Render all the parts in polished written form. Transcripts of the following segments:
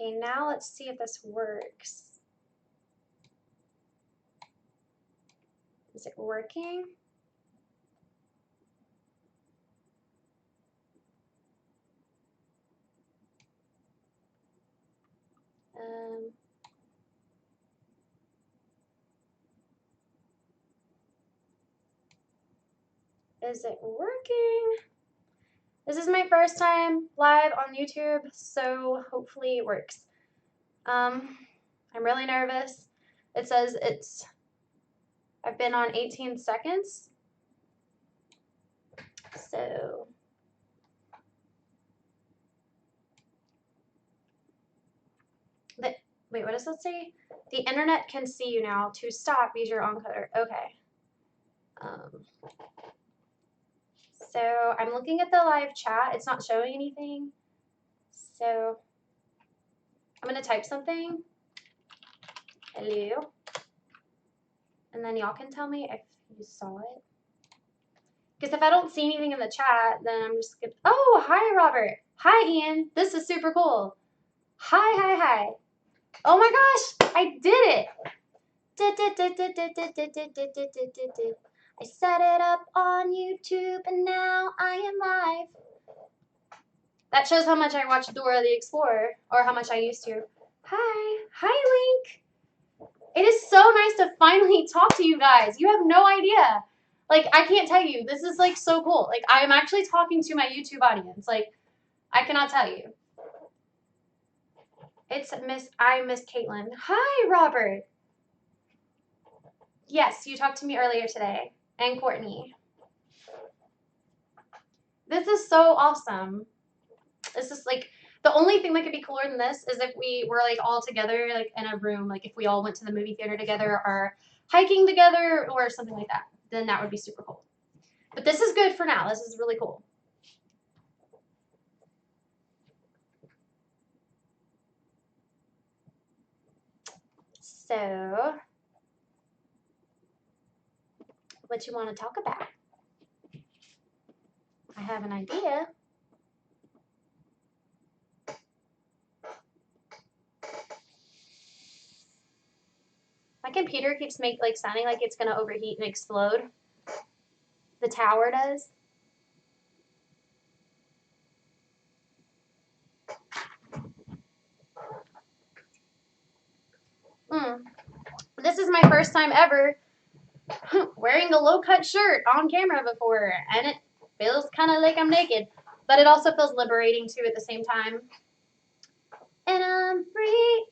Okay, now let's see if this works. Is it working? Is it working? This is my first time live on YouTube, so hopefully it works. I'm really nervous. It says I've been on 18 seconds. So wait, what does that say? The internet can see you now. To stop, use your encoder. Okay. So I'm looking at the live chat. It's not showing anything. So I'm going to type something. Hello. And then y'all can tell me if you saw it. Because if I don't see anything in the chat, then I'm just going to... Oh, hi, Robert. Hi, Ian. This is super cool. Hi. Oh my gosh, I did it. I set it up on YouTube and now I am live. That shows how much I watched Dora the Explorer, or how much I used to. Hi Link. It is so nice to finally talk to you guys. You have no idea. Like, I can't tell you. This is like so cool. Like, I'm actually talking to my YouTube audience. Like, I cannot tell you. I miss Katelyn. Hi, Robert. Yes, you talked to me earlier today. And Courtney. This is so awesome. This is like, the only thing that could be cooler than this is if we were like all together, like in a room, like if we all went to the movie theater together or hiking together or something like that. Then that would be super cool. But this is good for now. This is really cool. So, what you want to talk about? I have an idea. My computer keeps sounding like it's gonna overheat and explode. The tower does. This is my first time ever wearing a low-cut shirt on camera before, and it feels kind of like I'm naked, but it also feels liberating too at the same time. And I'm free.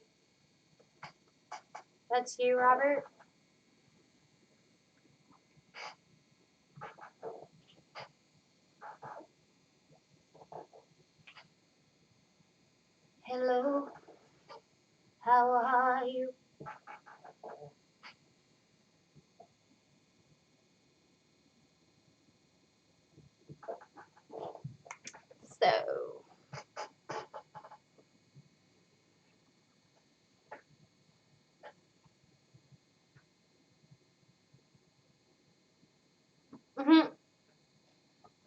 That's you, Robert. Hello, how are you? So,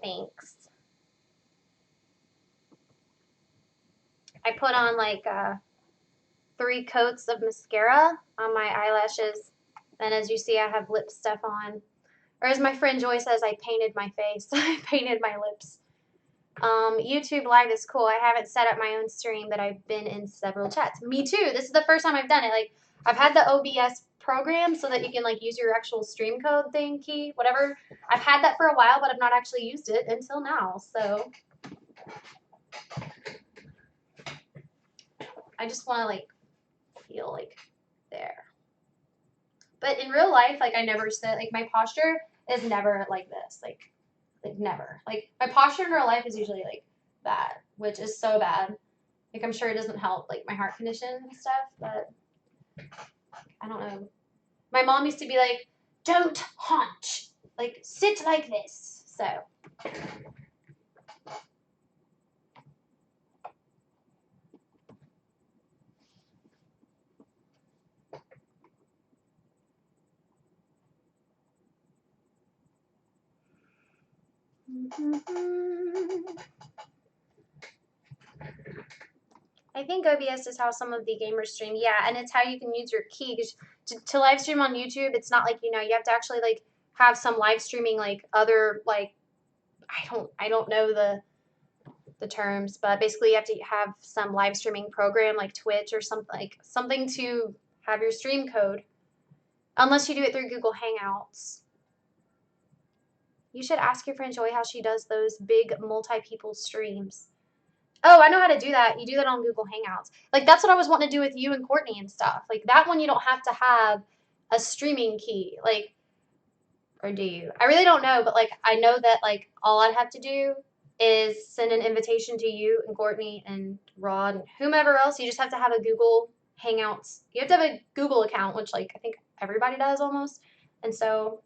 thanks. I put on like 3 coats of mascara on my eyelashes, and as you see, I have lip stuff on. Or as my friend Joy says, I painted my face. I painted my lips. YouTube Live is cool. I haven't set up my own stream, but I've been in several chats. Me too. This is the first time I've done it. Like, I've had the OBS program so that you can like use your actual stream code thing, key, whatever. I've had that for a while, but I've not actually used it until now. So I just want to like feel like there. But in real life, like I never sit, like my posture is never like this. Like never. Like my posture in real life is usually like that, which is so bad. Like I'm sure it doesn't help like my heart condition and stuff, but I don't know. My mom used to be like, don't haunch. Like sit like this. So I think OBS is how some of the gamers stream. Yeah, and it's how you can use your key. 'Cause to live stream on YouTube, it's not like, you have to actually like have some live streaming like other like I don't know the terms, but basically you have to have some live streaming program like Twitch or something to have your stream code. Unless you do it through Google Hangouts. You should ask your friend Joy how she does those big multi-people streams. Oh, I know how to do that. You do that on Google Hangouts. Like, that's what I was wanting to do with you and Courtney and stuff. Like, that one you don't have to have a streaming key. Like, or do you? I really don't know, but, like, I know that, like, all I'd have to do is send an invitation to you and Courtney and Rod and whomever else. You just have to have a Google Hangouts. You have to have a Google account, which, like, I think everybody does almost. And so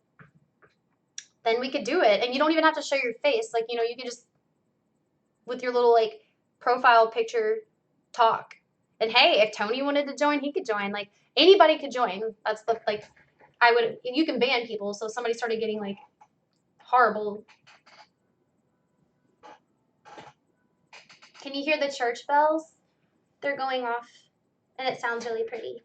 then we could do it. And you don't even have to show your face. Like, you can just, with your little, like, profile picture, talk. And hey, if Tony wanted to join, he could join. Like, anybody could join. That's the, like, you can ban people. So if somebody started getting, like, horrible. Can you hear the church bells? They're going off, and it sounds really pretty.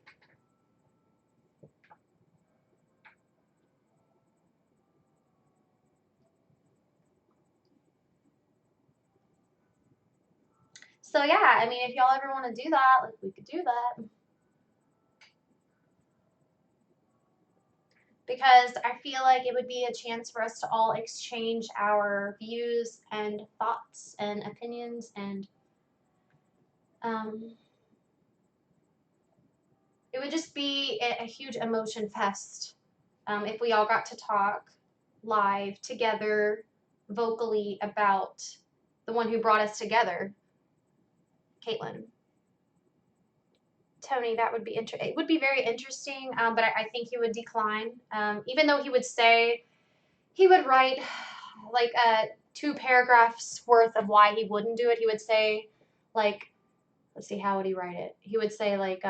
So yeah, I mean, if y'all ever want to do that, like, we could do that. Because I feel like it would be a chance for us to all exchange our views and thoughts and opinions, and it would just be a huge emotion fest if we all got to talk live together vocally about the one who brought us together, Katelyn. Tony, that would be it would be very interesting, but I think he would decline. Even though he would write like 2 paragraphs worth of why he wouldn't do it. He would say, like, let's see, how would he write it? He would say like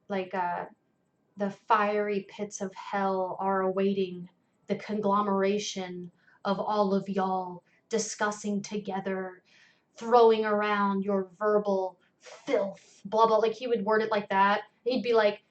the fiery pits of hell are awaiting the conglomeration of all of y'all discussing together, throwing around your verbal filth, blah, blah. Like, he would word it like that. He'd be like,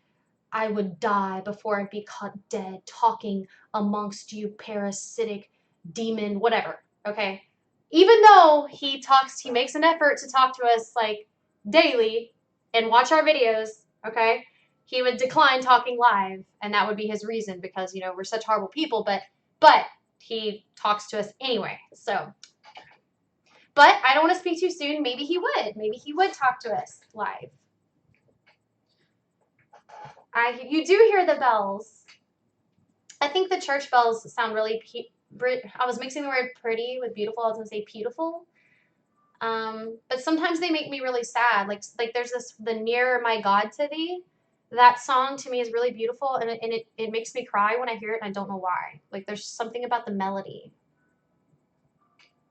I would die before I'd be caught dead talking amongst you parasitic demon, whatever. Okay. Even though he makes an effort to talk to us like daily and watch our videos, okay, he would decline talking live, and that would be his reason because, we're such horrible people, but he talks to us anyway. So, but I don't want to speak too soon. Maybe he would. Maybe he would talk to us live. You do hear the bells. I think the church bells sound really. I was mixing the word pretty with beautiful. I was gonna say beautiful. But sometimes they make me really sad. Like there's the nearer my God to thee. That song to me is really beautiful, and it makes me cry when I hear it, and I don't know why. Like, there's something about the melody.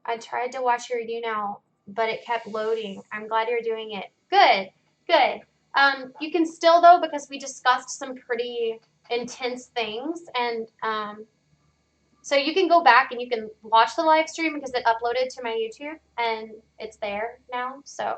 I tried to watch your Now, but it kept loading. I'm glad you're doing it. Good, good. You can still, though, because we discussed some pretty intense things, and so you can go back and you can watch the live stream because it uploaded to my YouTube, and it's there now, so.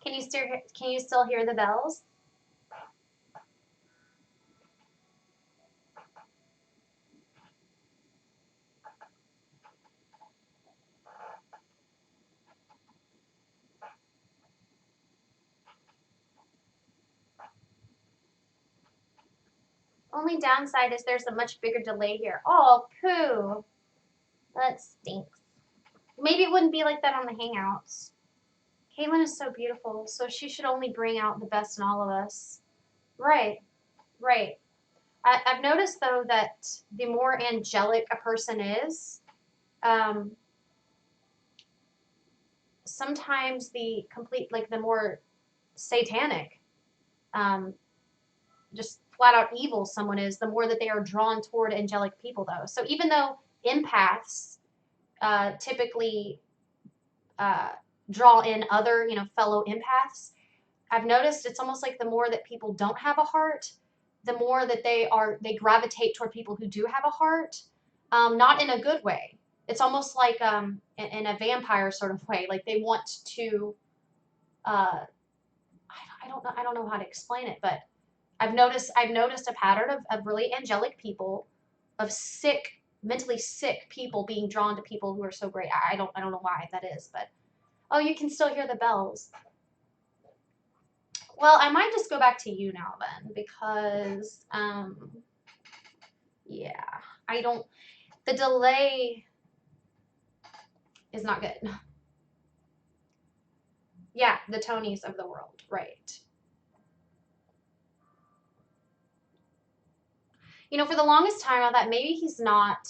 Can you still hear the bells? Only downside is there's a much bigger delay here. Oh, poo. That stinks. Maybe it wouldn't be like that on the Hangouts. Katelyn is so beautiful, so she should only bring out the best in all of us. Right, right. I've noticed, though, that the more angelic a person is, sometimes the more satanic, just flat out evil someone is, the more that they are drawn toward angelic people, though. So even though empaths typically draw in other, fellow empaths, I've noticed it's almost like the more that people don't have a heart, the more that they gravitate toward people who do have a heart, not in a good way. It's almost like in a vampire sort of way. Like they want to. Uh, I don't know how to explain it, but I've noticed a pattern of really angelic people, of mentally sick people being drawn to people who are so great. I don't know why that is, but oh, you can still hear the bells. Well, I might just go back to you now then, because yeah, I don't. The delay is not good. Yeah, the Tonys of the world, right? You know, for the longest time, I thought maybe he's not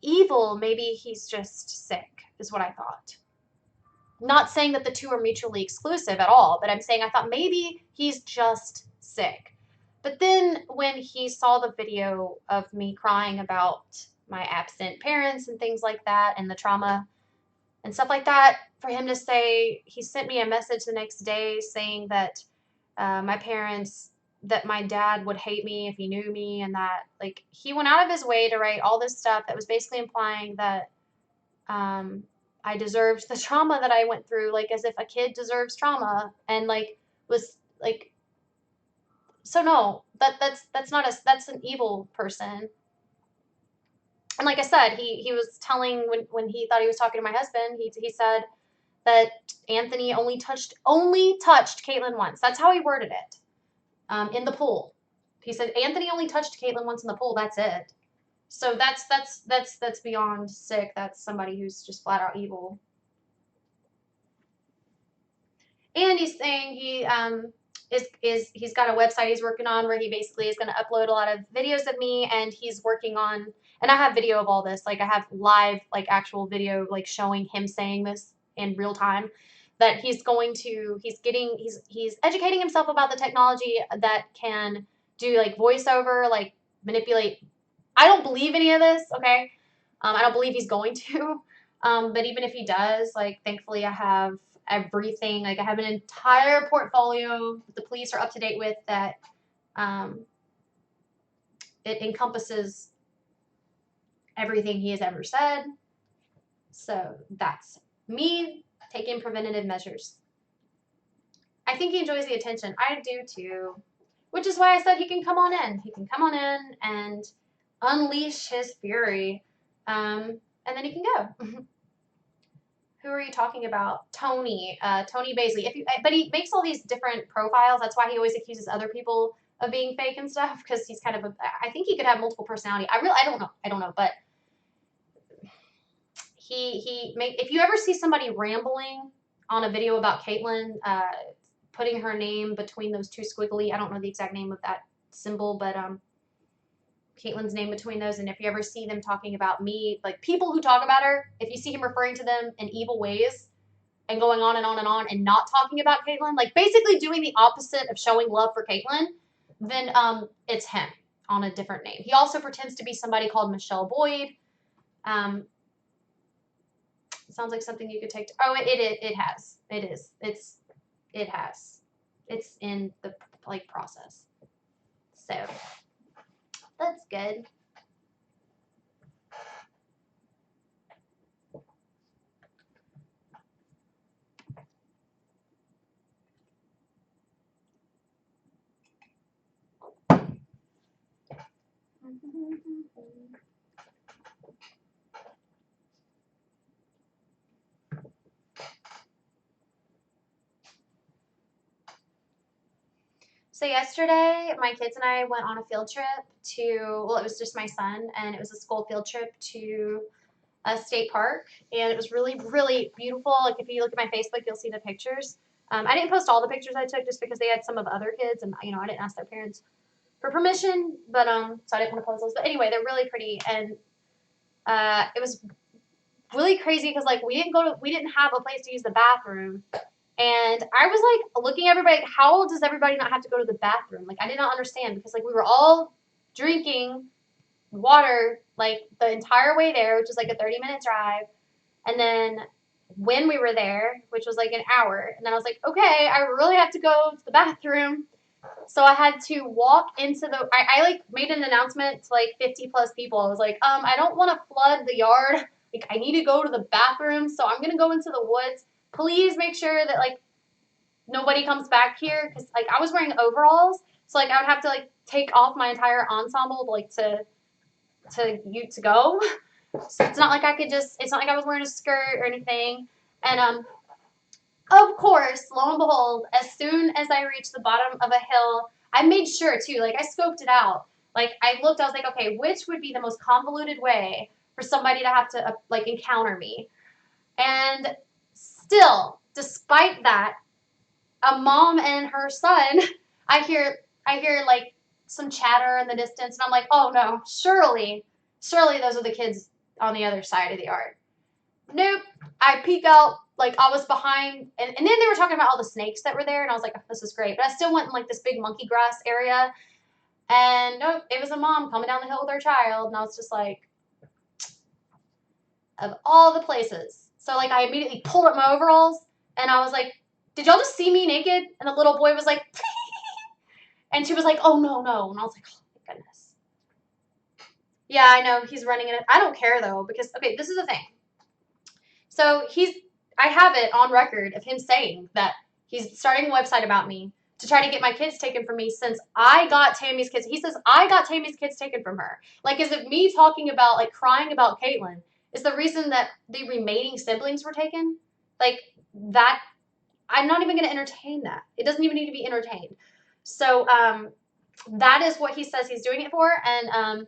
evil. Maybe he's just sick, is what I thought. Not saying that the two are mutually exclusive at all, but I'm saying I thought maybe he's just sick. But then when he saw the video of me crying about my absent parents and things like that and the trauma and stuff like that, for him to say, he sent me a message the next day saying that my parents, that my dad would hate me if he knew me, and that like he went out of his way to write all this stuff that was basically implying that um, I deserved the trauma that I went through, like as if a kid deserves trauma, and like was like, so no, that's not that's an evil person. And like I said, he was telling when he thought he was talking to my husband, he said that Anthony only touched Katelyn once. That's how he worded it. In the pool, he said Anthony only touched Katelyn once in the pool. That's it. So that's beyond sick. That's somebody who's just flat out evil. And he's saying he's got a website he's working on where he basically is going to upload a lot of videos of me, and he's working on, and I have video of all this, like I have live like actual video like showing him saying this in real time, that he's educating himself about the technology that can do like voiceover, like manipulate. I don't believe any of this, okay? I don't believe he's going to. But even if he does, like, thankfully I have everything. Like, I have an entire portfolio that the police are up to date with that um, it encompasses everything he has ever said. So that's me taking preventative measures. I think he enjoys the attention. I do too. Which is why I said he can come on in. He can come on in and unleash his fury. And then he can go. Who are you talking about? Tony Baisley. But he makes all these different profiles. That's why he always accuses other people of being fake and stuff, because he's kind of I think he could have multiple personality. I don't know, but if you ever see somebody rambling on a video about Katelyn, putting her name between those two squiggly, I don't know the exact name of that symbol, but Katelyn's name between those, and if you ever see them talking about me, like people who talk about her, if you see him referring to them in evil ways and going on and on and on and not talking about Katelyn, like basically doing the opposite of showing love for Katelyn, then it's him on a different name. He also pretends to be somebody called Michelle Boyd. Sounds like something you could take to, oh, it has. It is. It has. It's in the like process. So that's good. So yesterday, my kids and I went on a field trip well, it was just my son, and it was a school field trip to a state park, and it was really, really beautiful. Like if you look at my Facebook, you'll see the pictures. I didn't post all the pictures I took just because they had some of the other kids, and I didn't ask their parents for permission, but so I didn't want to post those. But anyway, they're really pretty, and it was really crazy because like we didn't have a place to use the bathroom. And I was like looking at everybody, like, how does everybody not have to go to the bathroom? Like I did not understand, because like we were all drinking water like the entire way there, which is like a 30-minute drive. And then when we were there, which was like an hour. And then I was like, okay, I really have to go to the bathroom. So I had to walk into I like made an announcement to like 50 plus people. I was like, I don't want to flood the yard. Like, I need to go to the bathroom. So I'm going to go into the woods. Please make sure that like nobody comes back here. Cause like I was wearing overalls. So like I would have to like take off my entire ensemble like to go. So it's not like it's not like I was wearing a skirt or anything. And of course, lo and behold, as soon as I reached the bottom of a hill, I made sure too, like I scoped it out. Like I looked, I was like, okay, which would be the most convoluted way for somebody to have to like encounter me? And still, despite that, a mom and her son, I hear like some chatter in the distance, and I'm like, oh no, surely those are the kids on the other side of the yard. Nope. I peek out, like I was behind, and then they were talking about all the snakes that were there, and I was like, oh, this is great. But I still went in like this big monkey grass area, and nope, it was a mom coming down the hill with her child, and I was just like, of all the places. So like I immediately pulled up my overalls, and I was like, did y'all just see me naked? And the little boy was like, and she was like, oh no, no. And I was like, oh my goodness. Yeah, I know, he's running it. I don't care though, because, okay, this is the thing. So I have it on record of him saying that he's starting a website about me to try to get my kids taken from me since I got Tammy's kids. He says, I got Tammy's kids taken from her. Like, as if me talking about, like, crying about Katelyn is the reason that the remaining siblings were taken. Like, that, I'm not even going to entertain that. It doesn't even need to be entertained. So, that is what he says he's doing it for. And,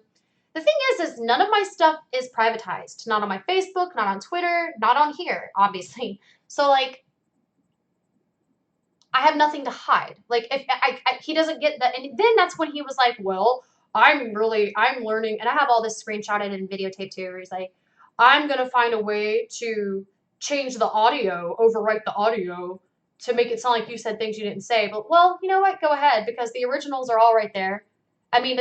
the thing is none of my stuff is privatized. Not on my Facebook, not on Twitter, not on here, obviously. So, like, I have nothing to hide. Like, if he doesn't get that, and then that's when he was like, well, I'm learning, and I have all this screenshotted and videotaped too, where he's like, I'm going to find a way to change the audio, overwrite the audio, to make it sound like you said things you didn't say. But, well, you know what? Go ahead, because the originals are all right there. I mean,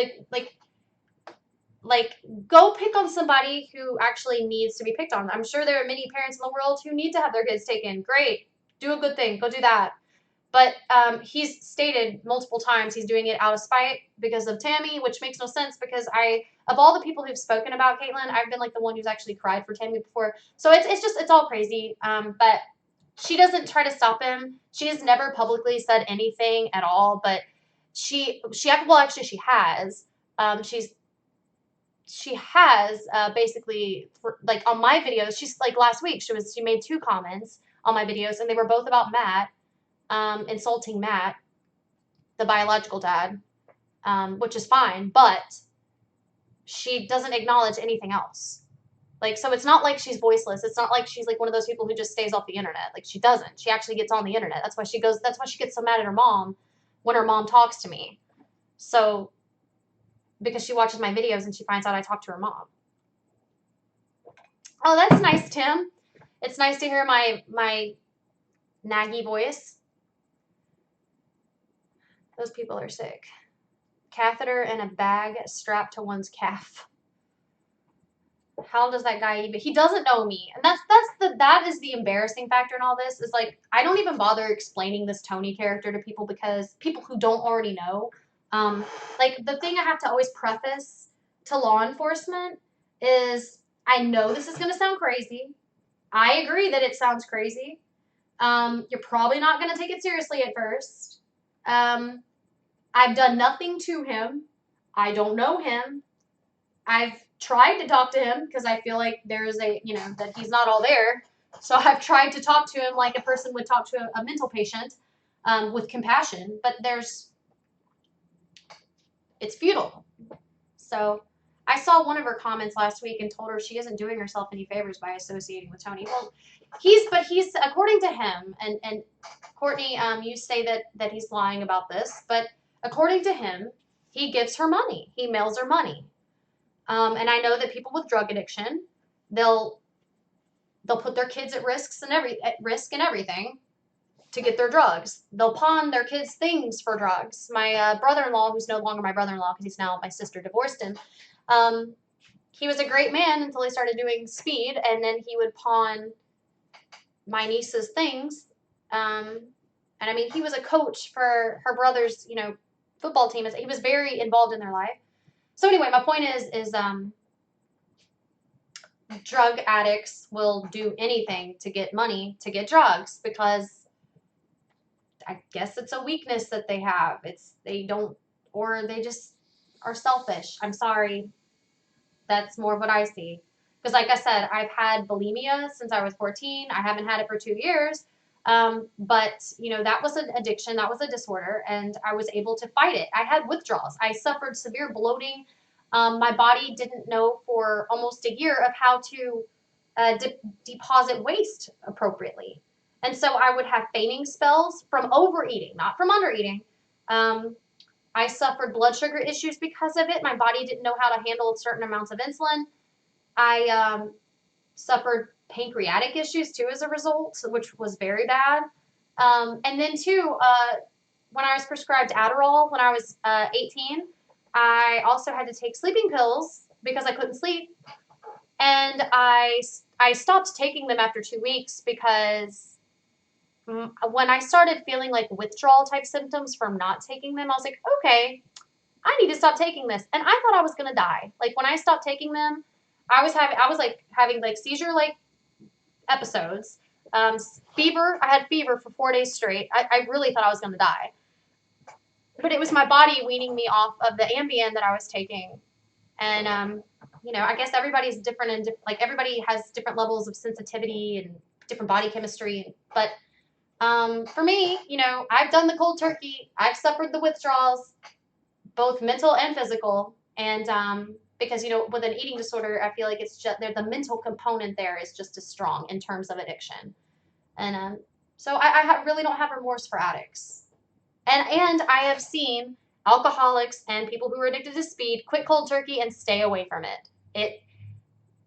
like, go pick on somebody who actually needs to be picked on. I'm sure there are many parents in the world who need to have their kids taken. Great. Do a good thing. Go do that. But he's stated multiple times he's doing it out of spite because of Tammy, which makes no sense because of all the people who've spoken about Katelyn, I've been like the one who's actually cried for Tammy before. So it's all crazy. But she doesn't try to stop him. She has never publicly said anything at all, but well, actually she has. She has basically like on my videos. She's like last week she made 2 comments on my videos, and they were both about Matt, insulting Matt, the biological dad, which is fine, but she doesn't acknowledge anything else. Like, so it's not like she's voiceless. It's not like she's like one of those people who just stays off the internet. Like, she doesn't. She actually gets on the internet. That's why she gets so mad at her mom when her mom talks to me. So, because she watches my videos and she finds out I talk to her mom. Oh, that's nice, Tim. It's nice to hear my naggy voice. Those people are sick. Catheter in a bag strapped to one's calf. How does that guy even? He doesn't know me, and that is the embarrassing factor in all this. Is like I don't even bother explaining this Tony character to people because people who don't already know. Like the thing I have to always preface to law enforcement is I know this is going to sound crazy. I agree that it sounds crazy. You're probably not going to take it seriously at first. I've done nothing to him. I don't know him. I've tried to talk to him because I feel like there's that he's not all there. So I've tried to talk to him like a person would talk to a mental patient with compassion, but it's futile. So I saw one of her comments last week and told her she isn't doing herself any favors by associating with Tony. Well, he's according to him, and Courtney, you say that he's lying about this, but according to him, he gives her money. He mails her money. And I know that people with drug addiction, they'll put their kids at risk and everything to get their drugs. They'll pawn their kids' things for drugs. My brother-in-law, who's no longer my brother-in-law because he's now my sister divorced him, he was a great man until he started doing speed, and then he would pawn my niece's things. And I mean, he was a coach for her brother's, football team. He was very involved in their life. So anyway, my point is drug addicts will do anything to get money to get drugs because I guess it's a weakness that they have. They don't, or they just are selfish. I'm sorry. That's more what I see. Because like I said, I've had bulimia since I was 14. I haven't had it for 2 years. But that was an addiction. That was a disorder. And I was able to fight it. I had withdrawals. I suffered severe bloating. My body didn't know for almost a year of how to deposit waste appropriately. And so I would have fainting spells from overeating, not from undereating. I suffered blood sugar issues because of it. My body didn't know how to handle certain amounts of insulin. I suffered pancreatic issues too as a result, which was very bad. And then too, when I was prescribed Adderall when I was 18, I also had to take sleeping pills because I couldn't sleep. And I stopped taking them after 2 weeks because when I started feeling like withdrawal type symptoms from not taking them, I was like, okay, I need to stop taking this. And I thought I was gonna die. Like when I stopped taking them, I was having seizure like episodes, fever. I had fever for 4 days straight. I really thought I was gonna die. But it was my body weaning me off of the Ambien that I was taking. And I guess everybody's different and everybody has different levels of sensitivity and different body chemistry. But for me, I've done the cold turkey. I've suffered the withdrawals, both mental and physical. And because, with an eating disorder, I feel like it's just the mental component there is just as strong in terms of addiction. And so I really don't have remorse for addicts. And I have seen alcoholics and people who are addicted to speed quit cold turkey and stay away from it.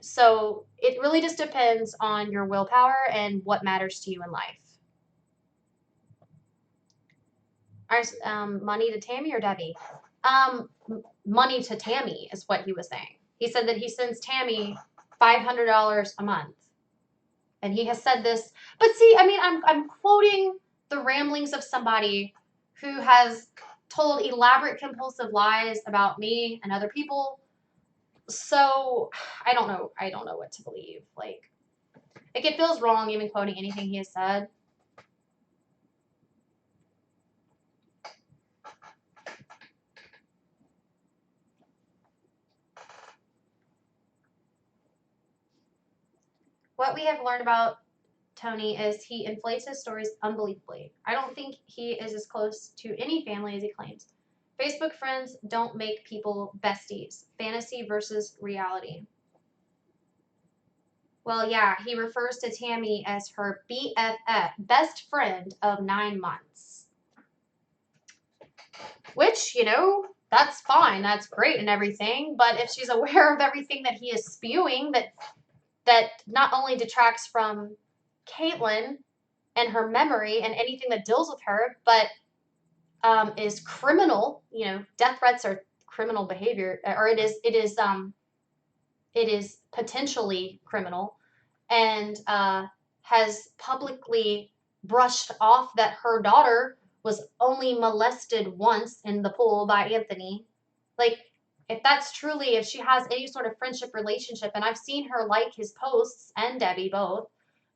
So it really just depends on your willpower and what matters to you in life. Money to Tammy or Debbie? Money to Tammy is what he was saying. He said that he sends Tammy $500 a month. And he has said this, but see, I mean, I'm quoting the ramblings of somebody who has told elaborate compulsive lies about me and other people. So I don't know what to believe. Like it feels wrong even quoting anything he has said. What we have learned about Tony is he inflates his stories unbelievably. I don't think he is as close to any family as he claims. Facebook friends don't make people besties. Fantasy versus reality. Well, yeah, he refers to Tammy as her BFF, best friend of 9 months. Which, that's fine. That's great and everything. But if she's aware of everything that he is spewing, that not only detracts from Katelyn and her memory and anything that deals with her, but is criminal. Death threats are criminal behavior, or it is potentially criminal, and has publicly brushed off that her daughter was only molested once in the pool by Anthony. Like, if she has any sort of friendship relationship, and I've seen her like his posts and Debbie both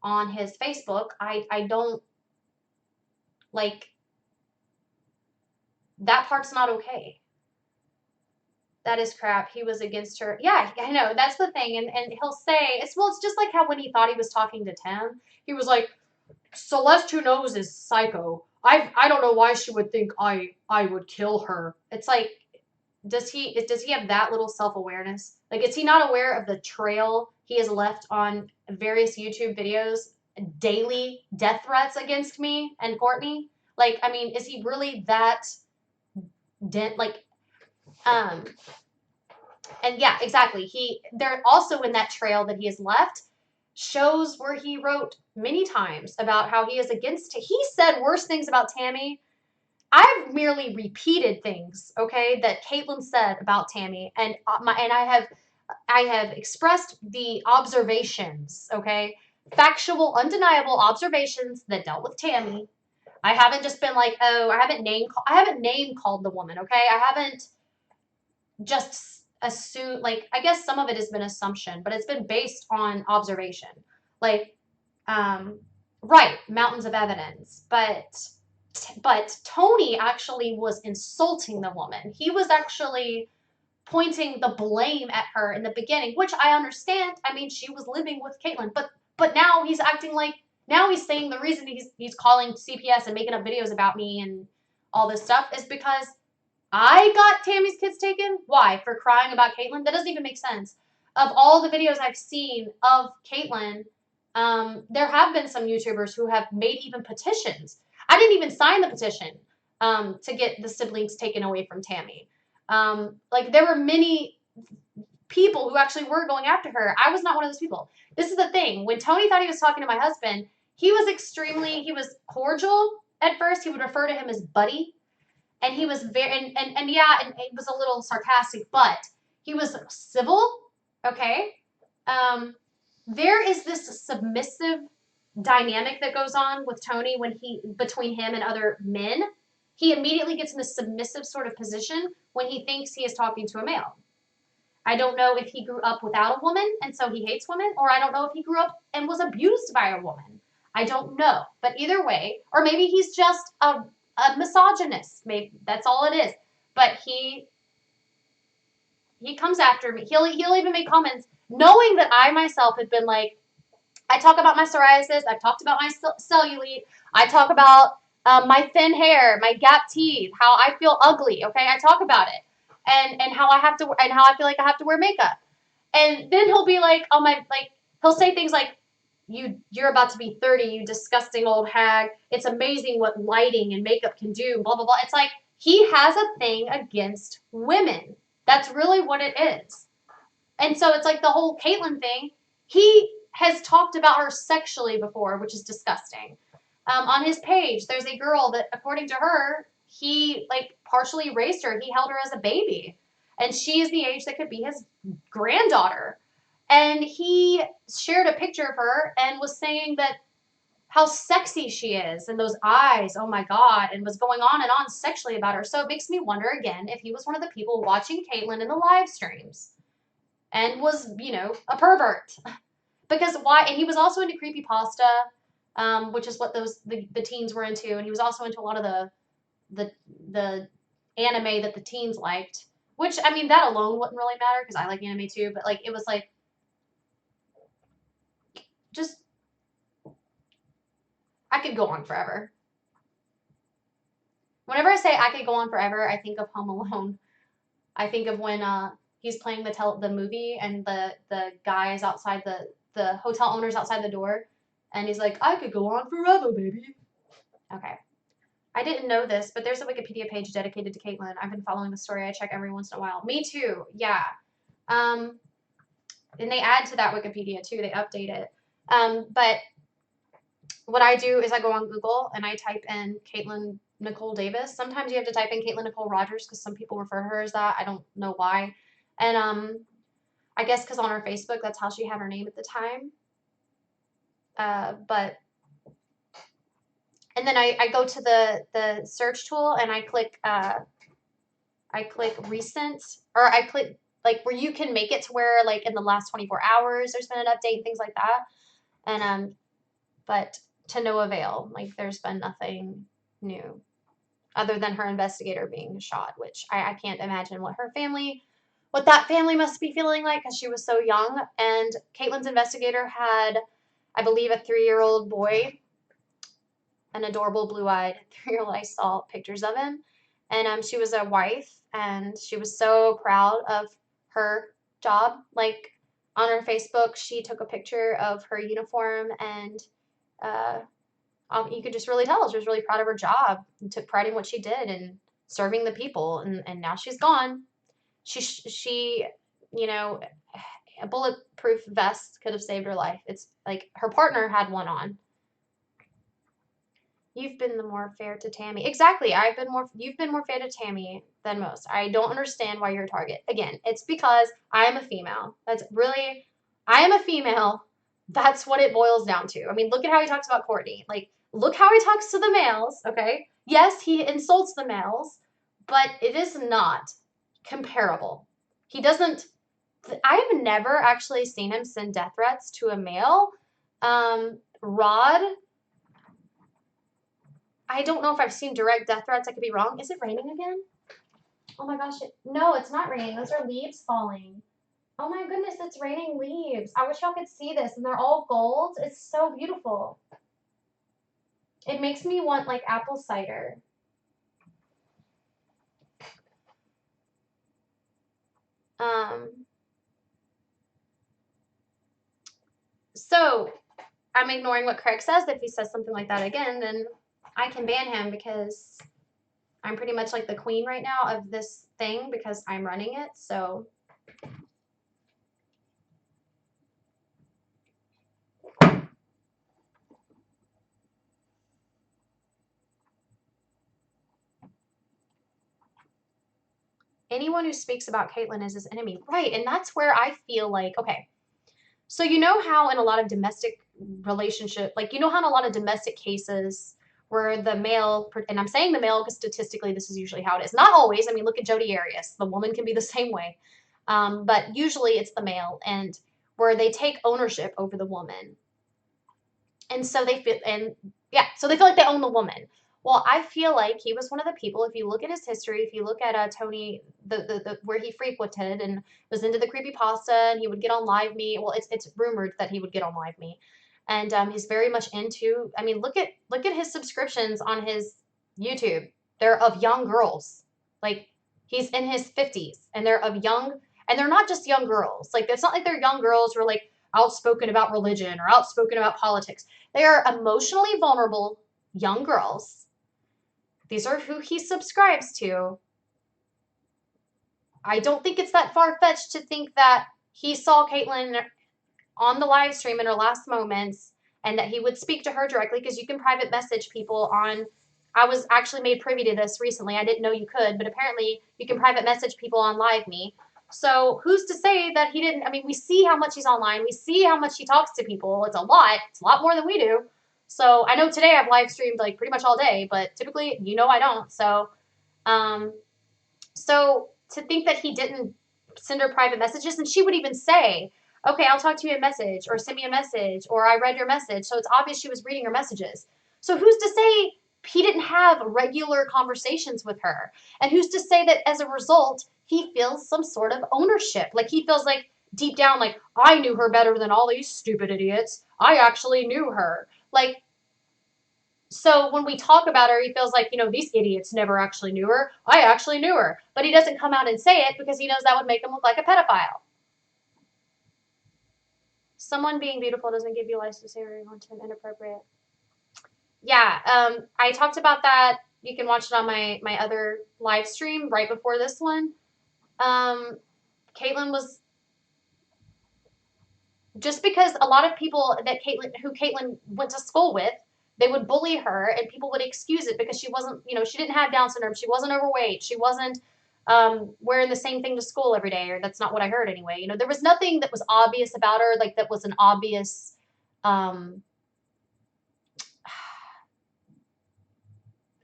on his Facebook, I don't like that part's not okay. That is crap. He was against her. Yeah, I know. That's the thing. And he'll say, it's just like how when he thought he was talking to Tim, he was like, Celeste who knows is psycho. I don't know why she would think I would kill her. It's like, does he have that little self-awareness? Like, is he not aware of the trail he has left on various YouTube videos, daily death threats against me and Courtney? Like, I mean, is he really that and yeah, exactly. They're also in that trail that he has left shows where he wrote many times about how he is against. He said worse things about Tammy. I've merely repeated things, okay, that Katelyn said about Tammy, and I have expressed the observations, okay, factual, undeniable observations that dealt with Tammy. I haven't just been like, oh, I haven't name called the woman, okay? I haven't just assumed, like, I guess some of it has been assumption, but it's been based on observation. Like, right, mountains of evidence, but Tony actually was insulting the woman. He was actually pointing the blame at her in the beginning, which I understand. I mean, she was living with Katelyn, but now he's acting like, now he's saying the reason he's calling CPS and making up videos about me and all this stuff is because I got Tammy's kids taken. Why? For crying about Katelyn? That doesn't even make sense. Of all the videos I've seen of Katelyn, there have been some YouTubers who have made even petitions. I didn't even sign the petition to get the siblings taken away from Tammy. Like, there were many people who actually were going after her. I was not one of those people. This is the thing. When Tony thought he was talking to my husband, he was cordial at first. He would refer to him as buddy. And he was very, and yeah, and it was a little sarcastic, but he was civil, okay? There is this submissive dynamic that goes on with Tony between him and other men. He immediately gets in this submissive sort of position when he thinks he is talking to a male. I don't know if he grew up without a woman and so he hates women, or I don't know if he grew up and was abused by a woman. I don't know. But either way, or maybe he's just a misogynist. Maybe that's all it is. But he comes after me. He'll even make comments knowing that I myself have been like, I talk about my psoriasis. I've talked about my cellulite. I talk about my thin hair, my gap teeth, how I feel ugly. Okay, I talk about it, and how I have to, and how I feel like I have to wear makeup. And then he'll be like, he'll say things like, you're about to be 30, you disgusting old hag. It's amazing what lighting and makeup can do, blah, blah, blah. It's like he has a thing against women. That's really what it is. And so it's like the whole Katelyn thing. He has talked about her sexually before, which is disgusting. On his page, there's a girl that, according to her, he partially raised her. He held her as a baby. And she is the age that could be his granddaughter. And he shared a picture of her and was saying that how sexy she is and those eyes, oh my God, and was going on and on sexually about her. So it makes me wonder again if he was one of the people watching Katelyn in the live streams and was, a pervert. Because why? And he was also into creepypasta, which is what the teens were into, and he was also into a lot of the anime that the teens liked. Which, I mean, that alone wouldn't really matter because I like anime too, but it was just, I could go on forever. Whenever I say I could go on forever, I think of Home Alone. I think of when he's playing the movie and the guy is outside the hotel owner's outside the door, and he's like, I could go on forever, baby. Okay. I didn't know this, but there's a Wikipedia page dedicated to Katelyn. I've been following the story. I check every once in a while. Me too. Yeah. And they add to that Wikipedia too. They update it. But what I do is I go on Google and I type in Katelyn Nicole Davis. Sometimes you have to type in Katelyn Nicole Rogers because some people refer to her as that. I don't know why. And I guess because on her Facebook, that's how she had her name at the time. And then I go to the search tool and I click recent, or I click where you can make it to where in the last 24 hours there's been an update and things like that. And but to no avail. There's been nothing new other than her investigator being shot, which I can't imagine what that family must be feeling like because she was so young. And Katelyn's investigator had, I believe, a 3-year-old boy, an adorable blue-eyed 3-year-old. I saw pictures of him. And she was a wife, and she was so proud of her job. On her Facebook, she took a picture of her uniform, and you could just really tell she was really proud of her job and took pride in what she did and serving the people. And now she's gone. She, a bulletproof vest could have saved her life. It's her partner had one on. You've been the more fair to Tammy. Exactly. You've been more fair to Tammy than most. I don't understand why you're a target. Again, it's because I am a female. I am a female That's what it boils down to. I mean, look at how he talks about Courtney. Like, look how he talks to the males, okay? Yes, he insults the males, but it is not comparable. He doesn't, I have never actually seen him send death threats to a male. Rod, I don't know if I've seen direct death threats. I could be wrong. Is it raining again? Oh my gosh. No, it's not raining. Those are leaves falling. Oh my goodness, it's raining leaves. I wish y'all could see this, and they're all gold. It's so beautiful. It makes me want like apple cider. So I'm ignoring what Craig says. If he says something like that again, then I can ban him because I'm pretty much like the queen right now of this thing because I'm running it. So anyone who speaks about Katelyn is his enemy. Right. And that's where I feel like, okay, so you know how in a lot of domestic relationship, like you know how in a lot of domestic cases where the male, and I'm saying the male because statistically this is usually how it is. Not always. I mean, look at Jodi Arias. The woman can be the same way. But usually it's the male and where they take ownership over the woman. And so they feel, and yeah, so they feel like they own the woman. Well, I feel like he was one of the people. If you look at his history, if you look at Tony, the where he frequented and was into the creepy pasta, and he would get on Live Me. Well, it's rumored that he would get on Live Me, and he's very much into. I mean, look at his subscriptions on his YouTube. They're of young girls. Like he's in his 50s, and they're of young, and they're not just young girls. Like it's not like they're young girls who are like outspoken about religion or outspoken about politics. They are emotionally vulnerable young girls. These are who he subscribes to. I don't think it's that far-fetched to think that he saw Katelyn on the live stream in her last moments and that he would speak to her directly because you can private message people on. I was actually made privy to this recently. I didn't know you could, but apparently you can private message people on Live Me. So who's to say that he didn't? I mean, we see how much he's online. We see how much he talks to people. It's a lot. It's a lot more than we do. So I know today I've live streamed like pretty much all day, but typically, you know, I don't. So, um, so to think that he didn't send her private messages, and she would even say, "Okay, I'll talk to you in message," or "Send me a message," or "I read your message." So it's obvious she was reading her messages. So who's to say he didn't have regular conversations with her? And who's to say that as a result he feels some sort of ownership? Like he feels like deep down, like I knew her better than all these stupid idiots. I actually knew her. Like so when we talk about her, he feels like, you know, these idiots never actually knew her. I actually knew her. But he doesn't come out and say it because he knows that would make him look like a pedophile. Someone being beautiful doesn't give you license to say content inappropriate. Yeah, I talked about that. You can watch it on my other live stream right before this one. Katelyn was just because a lot of people that Katelyn went to school with, they would bully her and people would excuse it because she wasn't, you know, she didn't have Down syndrome, she wasn't overweight, she wasn't wearing the same thing to school every day, or that's not what I heard anyway. You know, there was nothing that was obvious about her, like that was an obvious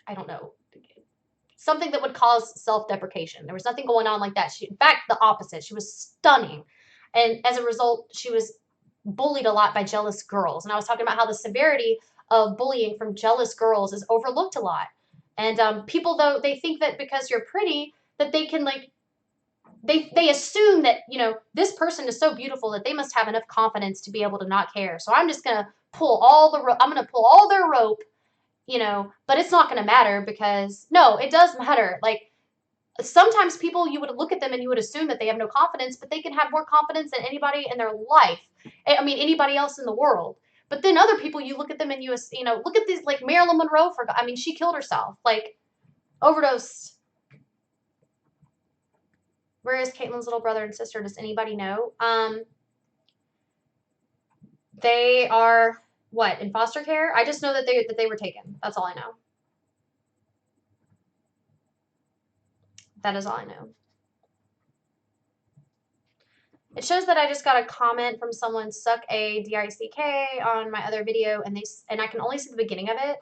I don't know, something that would cause self-deprecation. There was nothing going on like that. She, in fact, the opposite. She was stunning. And as a result, she was bullied a lot by jealous girls. And I was talking about how the severity of bullying from jealous girls is overlooked a lot. And people, though, they think that because you're pretty, that they can, like, they assume that, you know, this person is so beautiful that they must have enough confidence to be able to not care. So I'm just going to pull all the I'm going to pull all their rope, you know, but it's not going to matter because, no, it does matter. Like, sometimes people, you would look at them and you would assume that they have no confidence, but they can have more confidence than anybody in their life. I mean, anybody else in the world. But then other people, you look at them and you know, look at these, like Marilyn Monroe, I mean, she killed herself, like, overdosed. Where is Caitlyn's little brother and sister? Does anybody know? They are, what, in foster care? I just know that they were taken. That's all I know. That is all I know. It shows that I just got a comment from someone, suck a DICK, on my other video, and I can only see the beginning of it.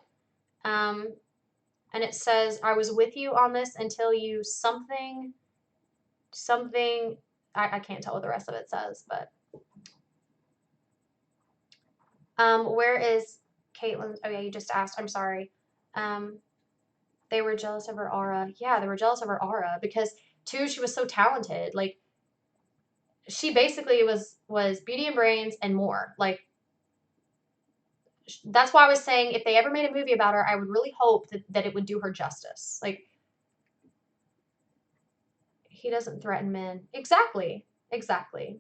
And it says, I was with you on this until you something, I can't tell what the rest of it says, but where is Katelyn? Oh yeah, you just asked. I'm sorry. They were jealous of her aura. Yeah, they were jealous of her aura because too, she was so talented. Like she basically was beauty and brains and more. Like that's why I was saying if they ever made a movie about her, I would really hope that it would do her justice. Like he doesn't threaten men. Exactly. Exactly.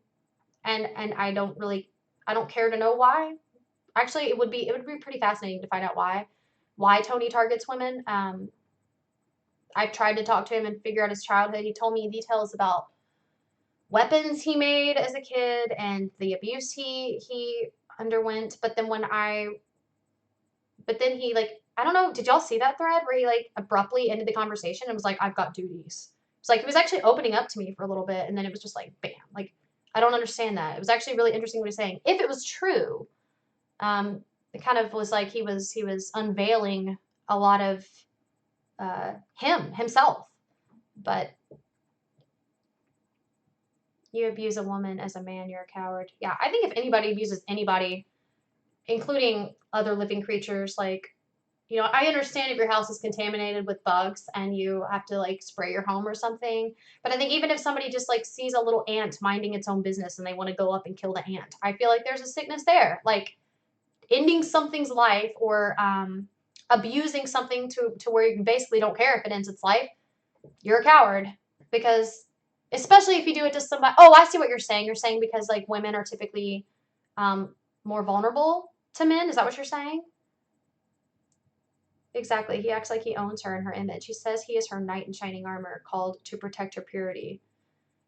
And I don't care to know why. Actually, it would be pretty fascinating to find out why Tony targets women. I've tried to talk to him and figure out his childhood. He told me details about weapons he made as a kid and the abuse he underwent. But then he like I don't know. Did y'all see that thread where he like abruptly ended the conversation and was like, "I've got duties." It's like he was actually opening up to me for a little bit, and then it was just like bam. Like I don't understand that. It was actually really interesting what he's saying. If it was true, it kind of was like he was unveiling a lot of himself. But you abuse a woman as a man, you're a coward. Yeah, I think if anybody abuses anybody, including other living creatures, like I understand if your house is contaminated with bugs and you have to like spray your home or something. But I think even if somebody just like sees a little ant minding its own business and they want to go up and kill the ant, I feel like there's a sickness there. Like ending something's life or abusing something to where you basically don't care if it ends its life, you're a coward. Because especially if you do it to somebody. Oh, I see what you're saying. You're saying because like women are typically more vulnerable to men. Is that what you're saying? Exactly. He acts like he owns her in her image. He says he is her knight in shining armor, called to protect her purity.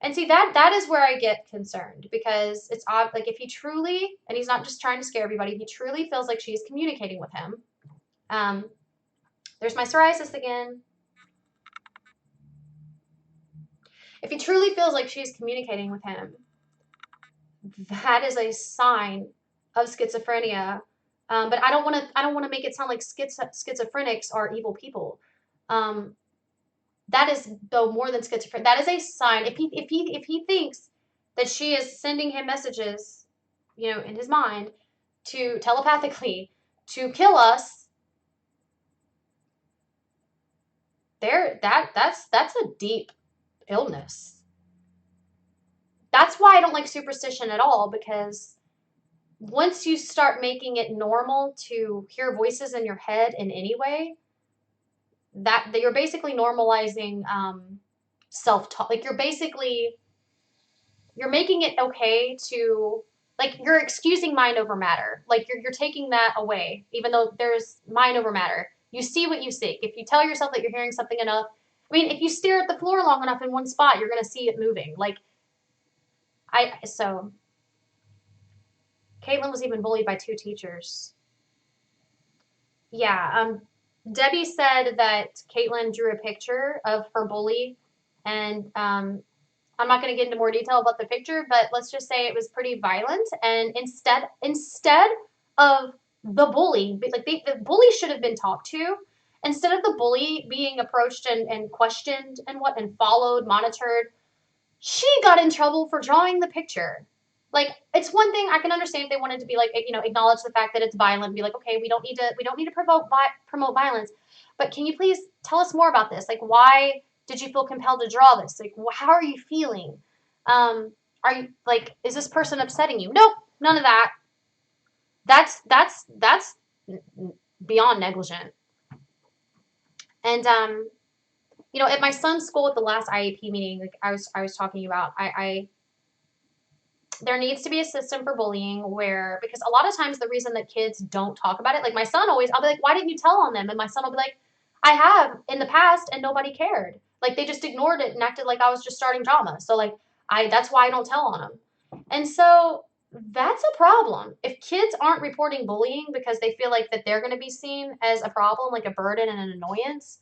And see that is where I get concerned because it's odd. Like if he truly, and he's not just trying to scare everybody, he truly feels like she's communicating with him. Um, there's my psoriasis again. If he truly feels like she's communicating with him, that is a sign of schizophrenia. But I don't want to. I don't want to make it sound like schizophrenics are evil people. Um, that is though more than schizophrenia. That is a sign. If he thinks that she is sending him messages, in his mind, to telepathically to kill us, that's a deep illness. That's why I don't like superstition at all because once you start making it normal to hear voices in your head in any way, that you're basically normalizing self-talk. Like you're making it okay to like you're excusing mind over matter. Like you're taking that away, even though there's mind over matter. You see what you seek. If you tell yourself that you're hearing something enough, I mean, if you stare at the floor long enough in one spot, you're gonna see it moving. Like so Caitlin was even bullied by two teachers. Yeah, Debbie said that Caitlin drew a picture of her bully, and I'm not going to get into more detail about the picture, but let's just say it was pretty violent. And instead of the bully, like the bully should have been talked to, instead of the bully being approached and questioned and followed, monitored, she got in trouble for drawing the picture. Like it's one thing I can understand if they wanted to be like acknowledge the fact that it's violent and be like okay we don't need to promote violence, but can you please tell us more about this? Like why did you feel compelled to draw this? Like how are you feeling? Are you like is this person upsetting you? Nope, none of that. That's beyond negligent. And at my son's school at the last IEP meeting, like I was talking about, I there needs to be a system for bullying where because a lot of times the reason that kids don't talk about it, like my son always, I'll be like, why didn't you tell on them? And my son will be like, I have in the past and nobody cared. Like they just ignored it and acted like I was just starting drama. So like that's why I don't tell on them. And so that's a problem. If kids aren't reporting bullying because they feel like that they're going to be seen as a problem, like a burden and an annoyance,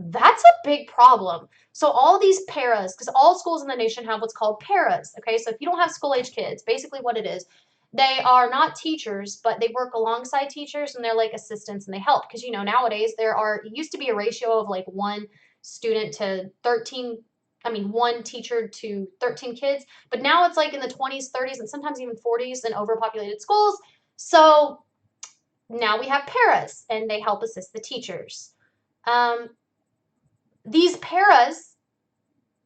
That's a big problem. So all these paras, because all schools in the nation have what's called paras, okay? So if you don't have school-age kids, basically what it is, they are not teachers, but they work alongside teachers and they're like assistants and they help. Because, you know, nowadays it used to be a ratio of like one student to 13, one teacher to 13 kids, but now it's like in the 20s, 30s, and sometimes even 40s in overpopulated schools. So now we have paras and they help assist the teachers. These paras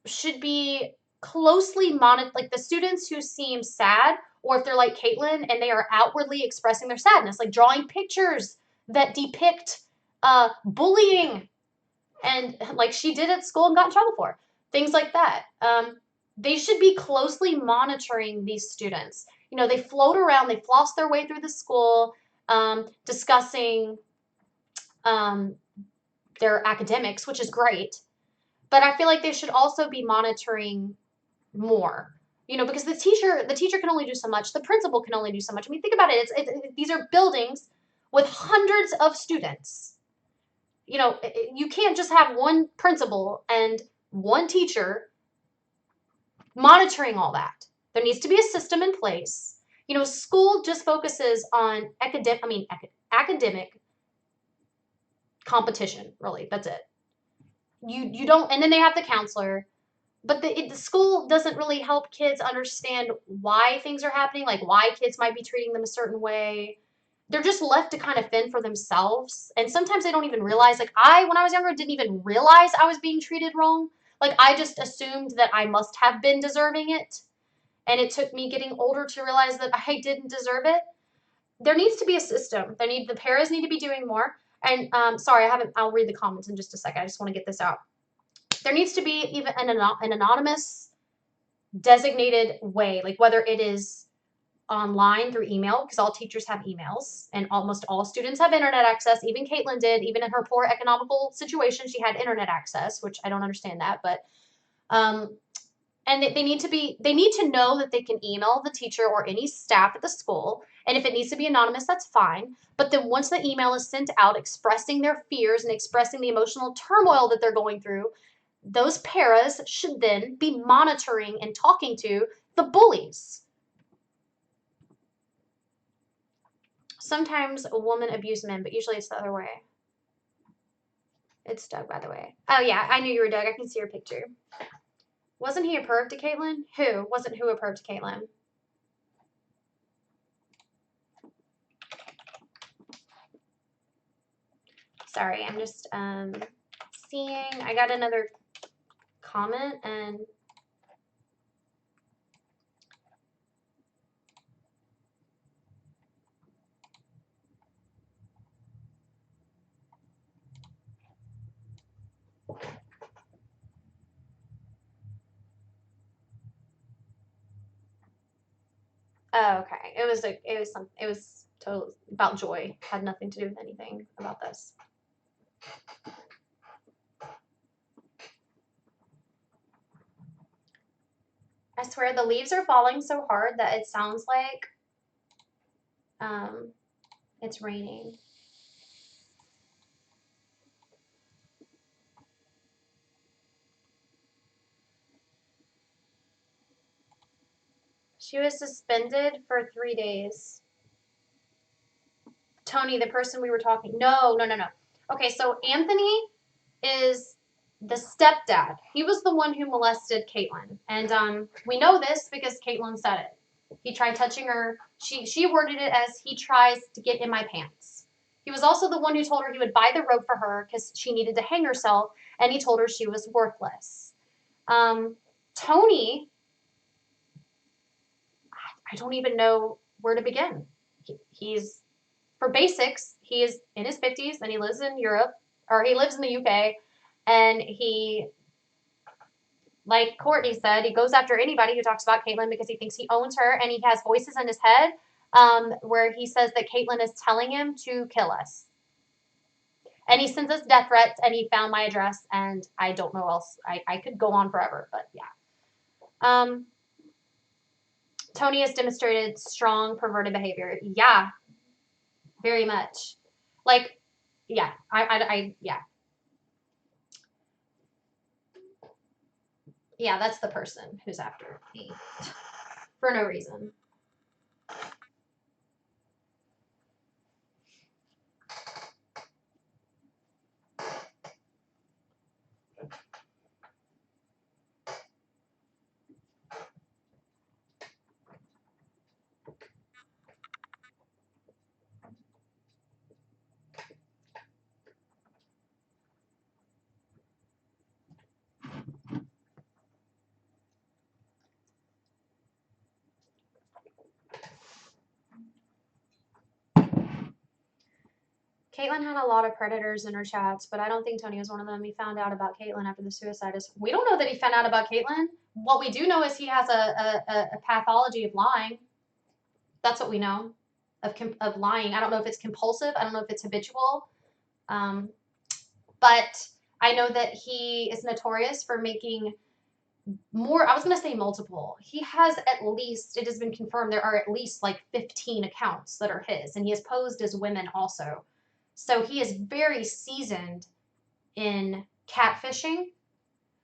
should be closely monitored, like the students who seem sad, or if they're like Katelyn and they are outwardly expressing their sadness, like drawing pictures that depict bullying, and like she did at school and got in trouble for things like that. They should be closely monitoring these students. You know, they float around, they floss their way through the school, discussing their academics, which is great. But I feel like they should also be monitoring more, you know, because the teacher can only do so much. The principal can only do so much. I mean, think about it. These are buildings with hundreds of students. You know, you can't just have one principal and one teacher monitoring all that. There needs to be a system in place. You know, school just focuses on academic competition, really. That's it. You don't, and then they have the counselor, but the school doesn't really help kids understand why things are happening, like why kids might be treating them a certain way. They're just left to kind of fend for themselves, and sometimes they don't even realize. Like when I was younger, didn't even realize I was being treated wrong. Like I just assumed that I must have been deserving it, and it took me getting older to realize that I didn't deserve it. There needs to be a system. The paras need to be doing more. And sorry, I haven't. I'll read the comments in just a second. I just want to get this out. There needs to be even an anonymous designated way, like whether it is online through email, because all teachers have emails and almost all students have internet access. Even Katelyn did. Even in her poor economical situation, she had internet access, which I don't understand that. But and they need to know that they can email the teacher or any staff at the school. And if it needs to be anonymous, that's fine. But then once the email is sent out expressing their fears and expressing the emotional turmoil that they're going through, those paras should then be monitoring and talking to the bullies. Sometimes a woman abuse men, but usually it's the other way. It's Doug, by the way. Oh, yeah, I knew you were Doug. I can see your picture. Wasn't he a perv to Katelyn? Who? Wasn't who a perv to Katelyn? Sorry, I'm just seeing. I got another comment and oh, okay. It was totally about Joy. Had nothing to do with anything about this. I swear the leaves are falling so hard that it sounds like it's raining. She was suspended for 3 days. Tony, the person we were talking. No. Okay, so Anthony is the stepdad. He was the one who molested Katelyn. And we know this because Katelyn said it. He tried touching her. She worded it as, he tries to get in my pants. He was also the one who told her he would buy the rope for her because she needed to hang herself, and he told her she was worthless. Tony, I don't even know where to begin. He's, for basics, he is in his 50s and he lives in Europe, or he lives in the UK, and he, like Courtney said, he goes after anybody who talks about Katelyn because he thinks he owns her, and he has voices in his head where he says that Katelyn is telling him to kill us. And he sends us death threats, and he found my address, and I don't know else. I could go on forever, but yeah. Tony has demonstrated strong perverted behavior. Yeah, very much. Like, yeah, yeah. Yeah, that's the person who's after me for no reason. Katelyn had a lot of predators in her chats, but I don't think Tony was one of them. He found out about Katelyn after the suicide. We don't know that he found out about Katelyn. What we do know is he has a pathology of lying. That's what we know of lying. I don't know if it's compulsive. I don't know if it's habitual. But I know that he is notorious for making more. I was going to say multiple. He has at least, it has been confirmed, there are at least like 15 accounts that are his, and he has posed as women also. So he is very seasoned in catfishing.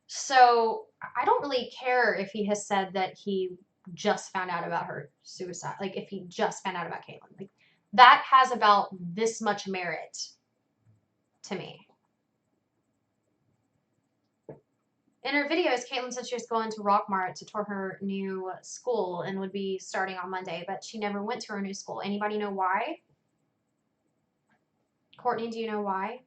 So I don't really care if he has said that he just found out about her suicide. Like if he just found out about Katelyn. Like that has about this much merit to me. In her videos, Katelyn said she was going to Rockmart to tour her new school and would be starting on Monday, but she never went to her new school. Anybody know why? Courtney, do you know why?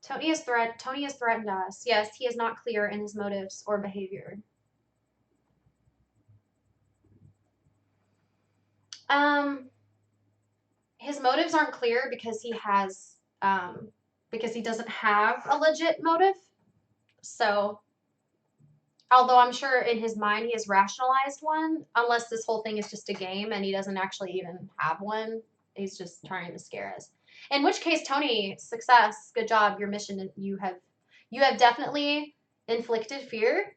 Tony has threatened us. Yes, he is not clear in his motives or behavior. His motives aren't clear because he doesn't have a legit motive. So, although I'm sure in his mind he has rationalized one, unless this whole thing is just a game and he doesn't actually even have one. He's just trying to scare us. In which case, Tony, success, good job, your mission. You have definitely inflicted fear.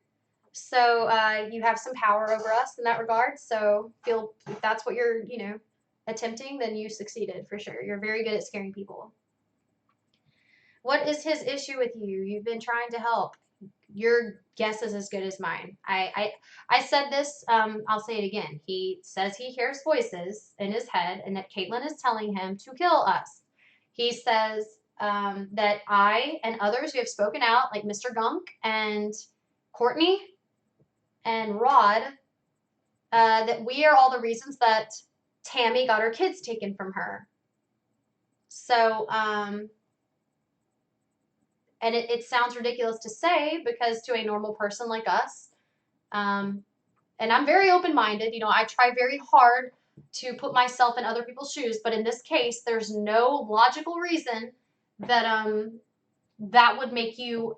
So you have some power over us in that regard. So feel if that's what you're attempting, then you succeeded for sure. You're very good at scaring people. What is his issue with you? You've been trying to help. Your guess is as good as mine. I said this. I'll say it again. He says he hears voices in his head, and that Katelyn is telling him to kill us. He says that I and others who have spoken out, like Mr. Gunk and Courtney and Rod, that we are all the reasons that Tammy got her kids taken from her. So, and it sounds ridiculous to say because to a normal person like us, and I'm very open-minded, I try very hard to put myself in other people's shoes, but in this case, there's no logical reason that that would make you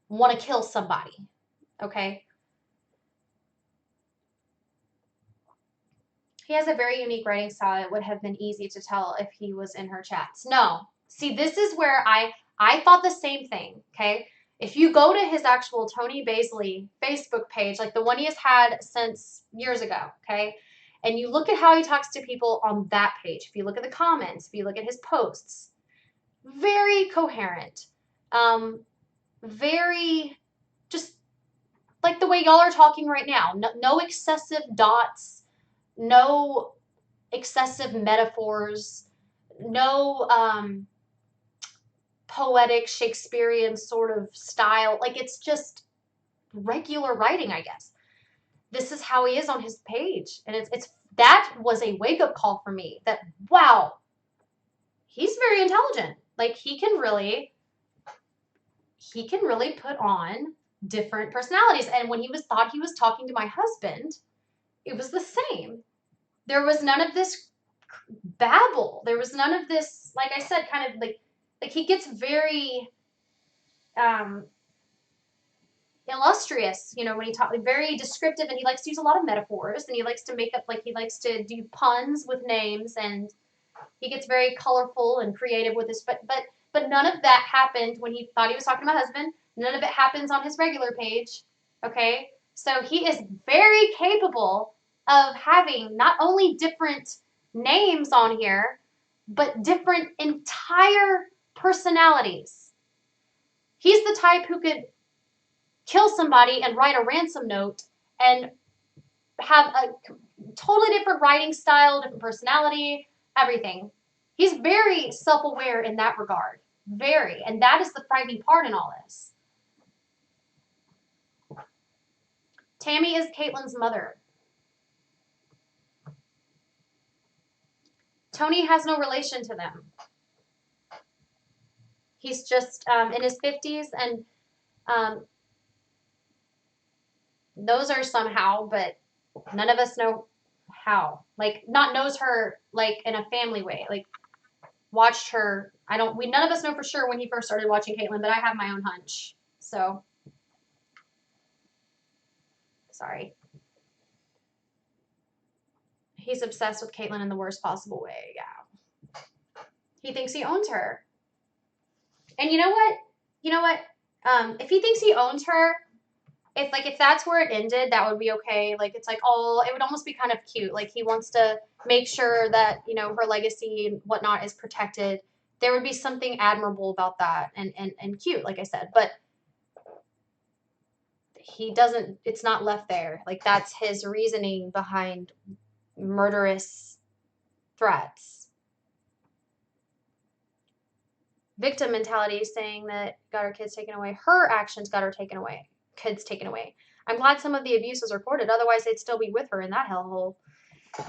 want to kill somebody. Okay? He has a very unique writing style. It would have been easy to tell if he was in her chats. No. See, this is where I thought the same thing, okay? If you go to his actual Tony Baisley Facebook page, like the one he has had since years ago, okay? And you look at how he talks to people on that page. If you look at the comments, if you look at his posts, very coherent. Very just like the way y'all are talking right now. No excessive dots, no excessive metaphors, no poetic Shakespearean sort of style. Like it's just regular writing, I guess. This is how he is on his page, and it's that was a wake up call for me. That wow, he's very intelligent. Like he can really put on different personalities. And when thought he was talking to my husband, it was the same. There was none of this babble. There was none of this, like I said, kind of like he gets very illustrious, when he talks, very descriptive, and he likes to use a lot of metaphors, and he likes to make up, like he likes to do puns with names, and he gets very colorful and creative with this, but none of that happened when he thought he was talking to my husband. None of it happens on his regular page, okay? So he is very capable of having not only different names on here, but different entire personalities. He's the type who could kill somebody and write a ransom note and have a totally different writing style, different personality, everything. He's very self-aware in that regard. Very. And that is the frightening part in all this. Tammy is Katelyn's mother. Tony has no relation to them. He's just in his 50s, and knows her somehow, but none of us know how. Like, not knows her like in a family way. Like, watched her. None of us know for sure when he first started watching Katelyn, but I have my own hunch. So, sorry. He's obsessed with Katelyn in the worst possible way. Yeah. He thinks he owns her. And you know what? If he thinks he owns her, if that's where it ended, that would be okay. Like, it's like, oh, it would almost be kind of cute. Like, he wants to make sure that, her legacy and whatnot is protected. There would be something admirable about that and cute, like I said. But he doesn't, it's not left there. Like, that's his reasoning behind murderous threats. Victim mentality is saying that got her kids taken away. Her actions got her taken away. Kids taken away. I'm glad some of the abuse was reported. Otherwise, they'd still be with her in that hellhole.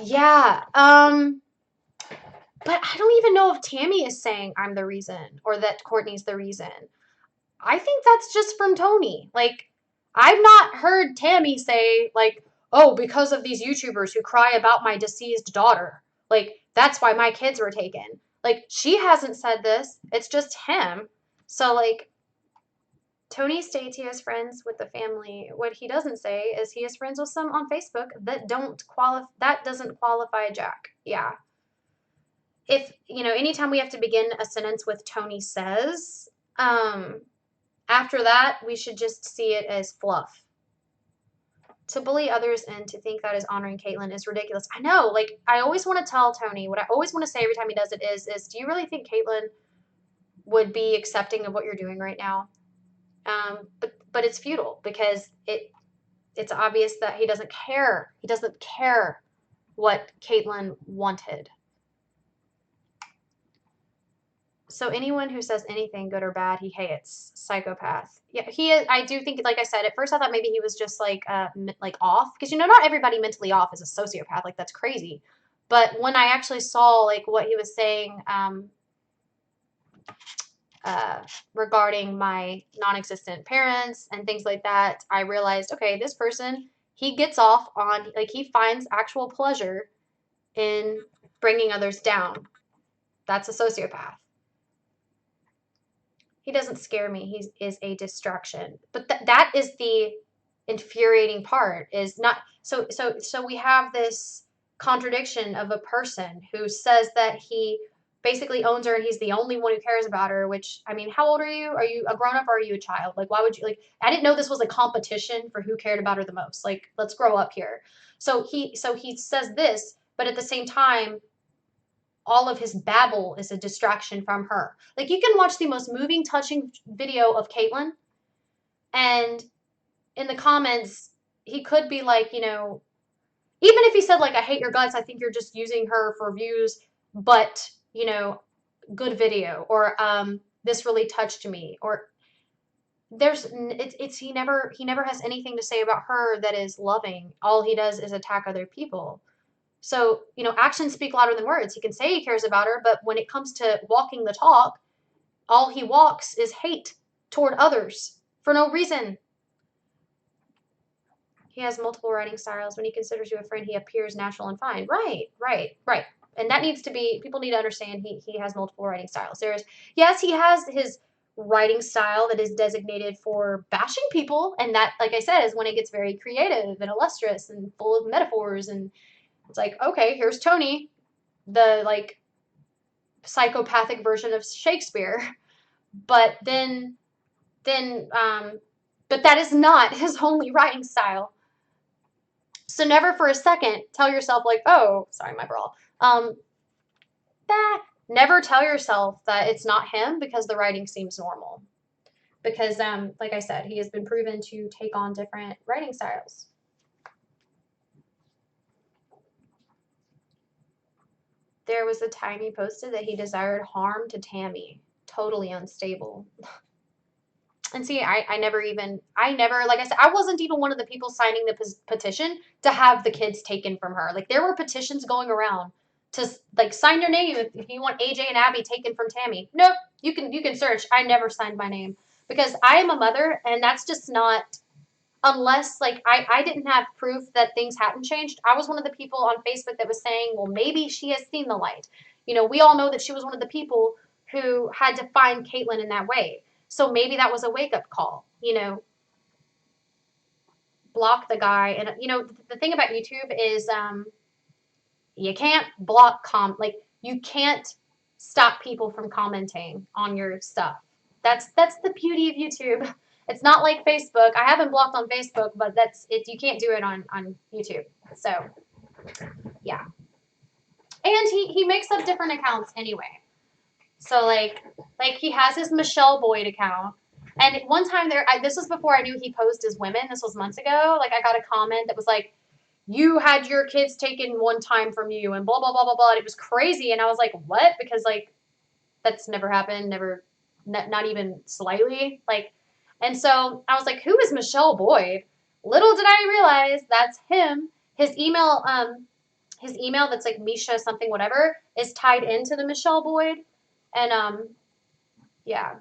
Yeah. But I don't even know if Tammy is saying I'm the reason or that Courtney's the reason. I think that's just from Tony. Like, I've not heard Tammy say, like, oh, because of these YouTubers who cry about my deceased daughter. Like, that's why my kids were taken. Like, she hasn't said this. It's just him. So, like, Tony states he has friends with the family. What he doesn't say is he has friends with some on Facebook that doesn't qualify Jack. Yeah. If, anytime we have to begin a sentence with Tony says, after that, we should just see it as fluff. To bully others and to think that is honoring Katelyn is ridiculous. I know, like, I always want to tell Tony, what I always want to say every time he does it is do you really think Katelyn would be accepting of what you're doing right now? But it's futile because it's obvious that he doesn't care. He doesn't care what Katelyn wanted. So anyone who says anything good or bad, he hates. Psychopath. Yeah, he is. I do think, like I said, at first I thought maybe he was just like off, because not everybody mentally off is a sociopath. Like, that's crazy. But when I actually saw like what he was saying regarding my non-existent parents and things like that, I realized, okay, this person, he gets off on, like, he finds actual pleasure in bringing others down. That's a sociopath. He doesn't scare me. He is a distraction. But that is the infuriating part, is not so we have this contradiction of a person who says that he basically owns her and he's the only one who cares about her, which, I mean, how old are you? Are you a grown up or are you a child? Like, why would you, like, I didn't know this was a competition for who cared about her the most. Like, let's grow up here. So he says this, but at the same time, all of his babble is a distraction from her. Like, you can watch the most moving, touching video of Katelyn, and in the comments, he could be like, even if he said, like, I hate your guts, I think you're just using her for views, but, good video, or this really touched me, or he never has anything to say about her that is loving. All he does is attack other people. So, actions speak louder than words. He can say he cares about her, but when it comes to walking the talk, all he walks is hate toward others for no reason. He has multiple writing styles. When he considers you a friend, he appears natural and fine. Right. And that needs to be, people need to understand he has multiple writing styles. Yes, he has his writing style that is designated for bashing people. And that, like I said, is when it gets very creative and illustrious and full of metaphors. And it's like, okay, here's Tony, the, like, psychopathic version of Shakespeare. But but that is not his only writing style. So never for a second tell yourself, like, oh, sorry, my bra. Never tell yourself that it's not him because the writing seems normal. because, like I said, he has been proven to take on different writing styles. There was a time he posted that he desired harm to Tammy. Totally unstable. And see, I never, like I said, I wasn't even one of the people signing the petition to have the kids taken from her. Like, there were petitions going around to, like, sign your name if you want AJ and Abby taken from Tammy. Nope, you can search. I never signed my name because I am a mother, and that's just not, unless, like, I didn't have proof that things hadn't changed. I was one of the people on Facebook that was saying, well, maybe she has seen the light. You know, we all know that she was one of the people who had to find Katelyn in that way. So maybe that was a wake-up call, you know, block the guy. And, you know, the thing about YouTube is you can't block you can't stop people from commenting on your stuff. That's the beauty of YouTube. It's not like Facebook. I haven't blocked on Facebook, but that's it. You can't do it on YouTube. So, yeah. And he makes up different accounts anyway. So like he has his Michelle Boyd account. And one time this was before I knew he posed as women. This was months ago. Like, I got a comment that was like, you had your kids taken one time from you and blah, blah, blah, blah, blah. And it was crazy. And I was like, what? Because, like, that's never happened. Never, not even slightly. Like, and so I was like, who is Michelle Boyd? Little did I realize that's him. His email that's like Misha something whatever is tied into the Michelle Boyd. And, yeah.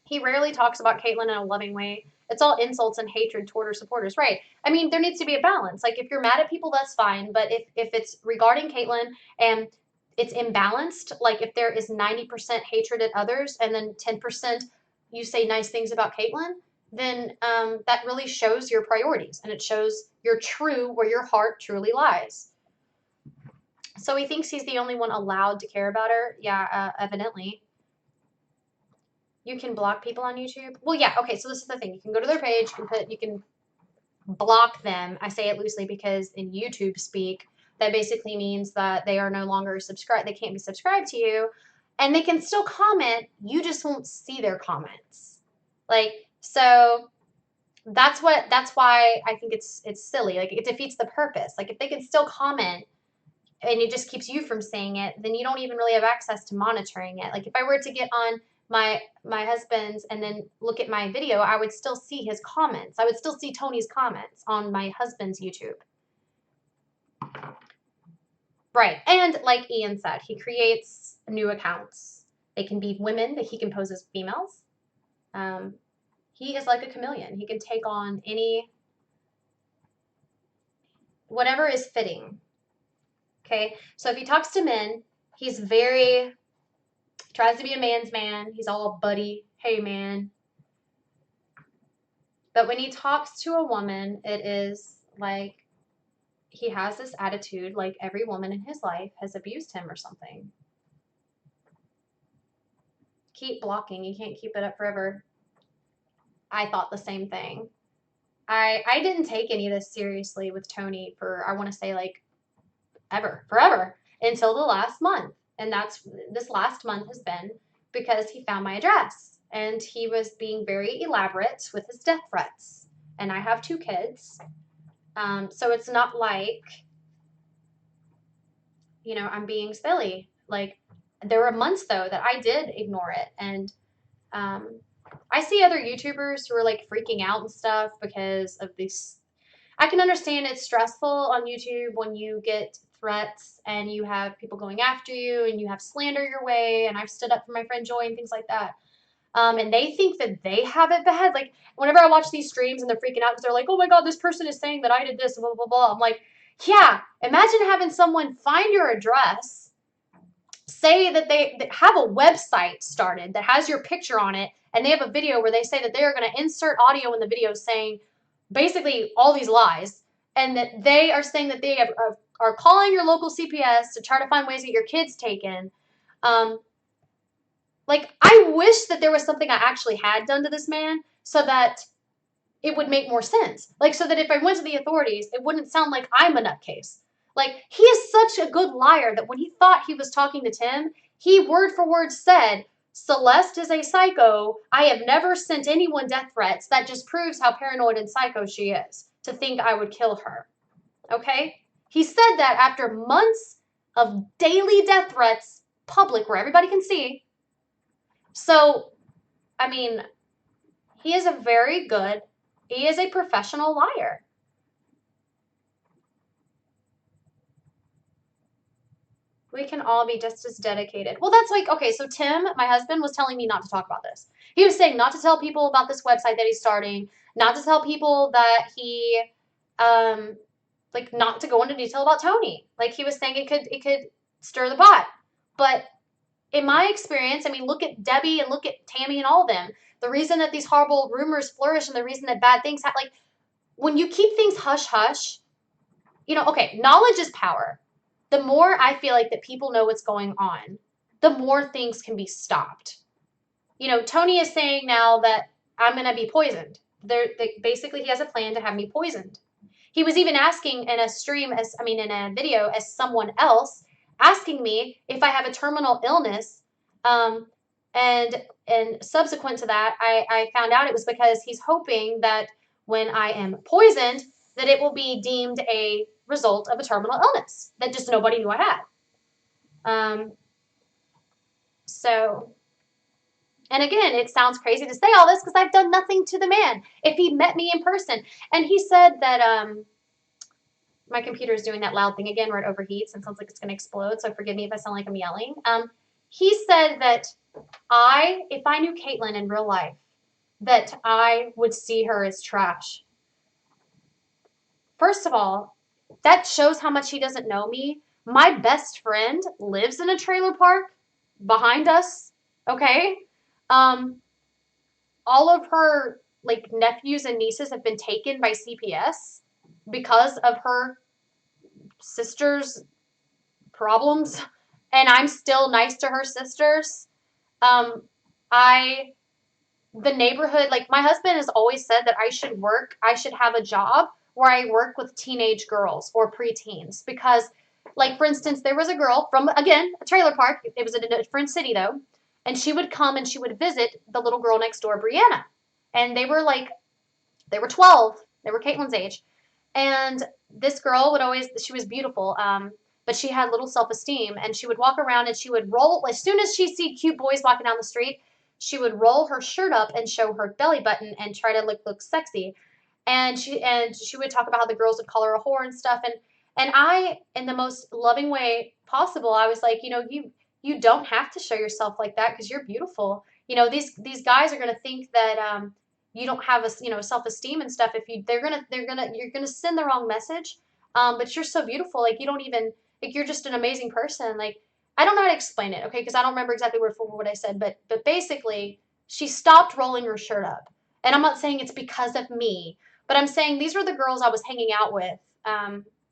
He rarely talks about Katelyn in a loving way. It's all insults and hatred toward her supporters. Right. I mean, there needs to be a balance. Like, if you're mad at people, that's fine. But if it's regarding Katelyn and it's imbalanced, like if there is 90% hatred at others and then 10% you say nice things about Katelyn, then that really shows your priorities and it shows your where your heart truly lies. So he thinks he's the only one allowed to care about her. Yeah, evidently. You can block people on YouTube. Well, yeah. Okay. So this is the thing. You can go to their page. You can block them. I say it loosely because in YouTube speak, that basically means that they are no longer subscribed. They can't be subscribed to you, and they can still comment. You just won't see their comments. Like, so that's why I think it's silly. Like, it defeats the purpose. Like, if they can still comment and it just keeps you from seeing it, then you don't even really have access to monitoring it. Like, if I were to get on my husband's and then look at my video, I would still see his comments. I would still see Tony's comments on my husband's YouTube. Right. And like Ian said, he creates new accounts. They can be women that he can pose as females. He is like a chameleon. He can take on whatever is fitting. Okay. So if he talks to men, he's tries to be a man's man. He's all buddy. Hey, man. But when he talks to a woman, it is like he has this attitude like every woman in his life has abused him or something. Keep blocking. You can't keep it up forever. I thought the same thing. I didn't take any of this seriously with Tony for, I want to say, like, forever, until the last month. And this last month has been because he found my address. And he was being very elaborate with his death threats. And I have 2 kids. So it's not like, you know, I'm being silly. Like, there were months, though, that I did ignore it. And I see other YouTubers who are, like, freaking out and stuff because of this. I can understand it's stressful on YouTube when you get threats and you have people going after you and you have slander your way. And I've stood up for my friend Joy and things like that. And they think that they have it bad. Like, whenever I watch these streams and they're freaking out because they're like, oh my God, this person is saying that I did this, blah, blah, blah. I'm like, yeah, imagine having someone find your address, say that they have a website started that has your picture on it, and they have a video where they say that they are going to insert audio in the video saying basically all these lies, and that they are saying that they are calling your local CPS to try to find ways to get your kids taken. Like, I wish that there was something I actually had done to this man so that it would make more sense. Like, so that if I went to the authorities, it wouldn't sound like I'm a nutcase. Like, he is such a good liar that when he thought he was talking to Tim, he word for word said, Celeste is a psycho. I have never sent anyone death threats. That just proves how paranoid and psycho she is to think I would kill her. Okay? He said that after months of daily death threats, public, where everybody can see. So, I mean, he is a professional liar. We can all be just as dedicated. Well, that's like, okay, so Tim, my husband, was telling me not to talk about this. He was saying not to tell people about this website that he's starting, not to tell people that he, like, not to go into detail about Tony. Like, he was saying it could stir the pot. But in my experience, I mean, look at Debbie and look at Tammy and all of them. The reason that these horrible rumors flourish and the reason that bad things happen, like, when you keep things hush hush, you know, okay, knowledge is power. The more I feel like that people know what's going on, the more things can be stopped. You know, Tony is saying now that I'm going to be poisoned. Basically, he has a plan to have me poisoned. He was even asking in a stream, in a video, as someone else, asking me if I have a terminal illness. And subsequent to that, I found out it was because he's hoping that when I am poisoned, that it will be deemed a result of a terminal illness that just nobody knew I had. So, and again, it sounds crazy to say all this because I've done nothing to the man. If he met me in person, and he said that, my computer is doing that loud thing again where it overheats and sounds like it's going to explode. So forgive me if I sound like I'm yelling. He said that if I knew Katelyn in real life, that I would see her as trash. First of all, that shows how much he doesn't know me. My best friend lives in a trailer park behind us. Okay. All of her like nephews and nieces have been taken by CPS because of her sister's problems, and I'm still nice to her sisters. The neighborhood, like my husband has always said that I should have a job where I work with teenage girls or preteens because, like, for instance, there was a girl from, again, a trailer park. It was in a different city though, and she would come and she would visit the little girl next door, Brianna, and they were 12. They were Caitlin's age, and this girl she was beautiful, but she had little self-esteem, and she would walk around and she would roll, as soon as she'd see cute boys walking down the street, she would roll her shirt up and show her belly button and try to look sexy. And she would talk about how the girls would call her a whore and stuff. And I, in the most loving way possible, I was like, you know, you don't have to show yourself like that because you're beautiful. You know, these guys are gonna think that you don't have self-esteem and stuff. If you're gonna send the wrong message. But you're so beautiful. Like you don't even like you're just an amazing person. Like I don't know how to explain it, okay? Because I don't remember exactly word for word what I said, but basically, she stopped rolling her shirt up. And I'm not saying it's because of me, but I'm saying these were the girls I was hanging out with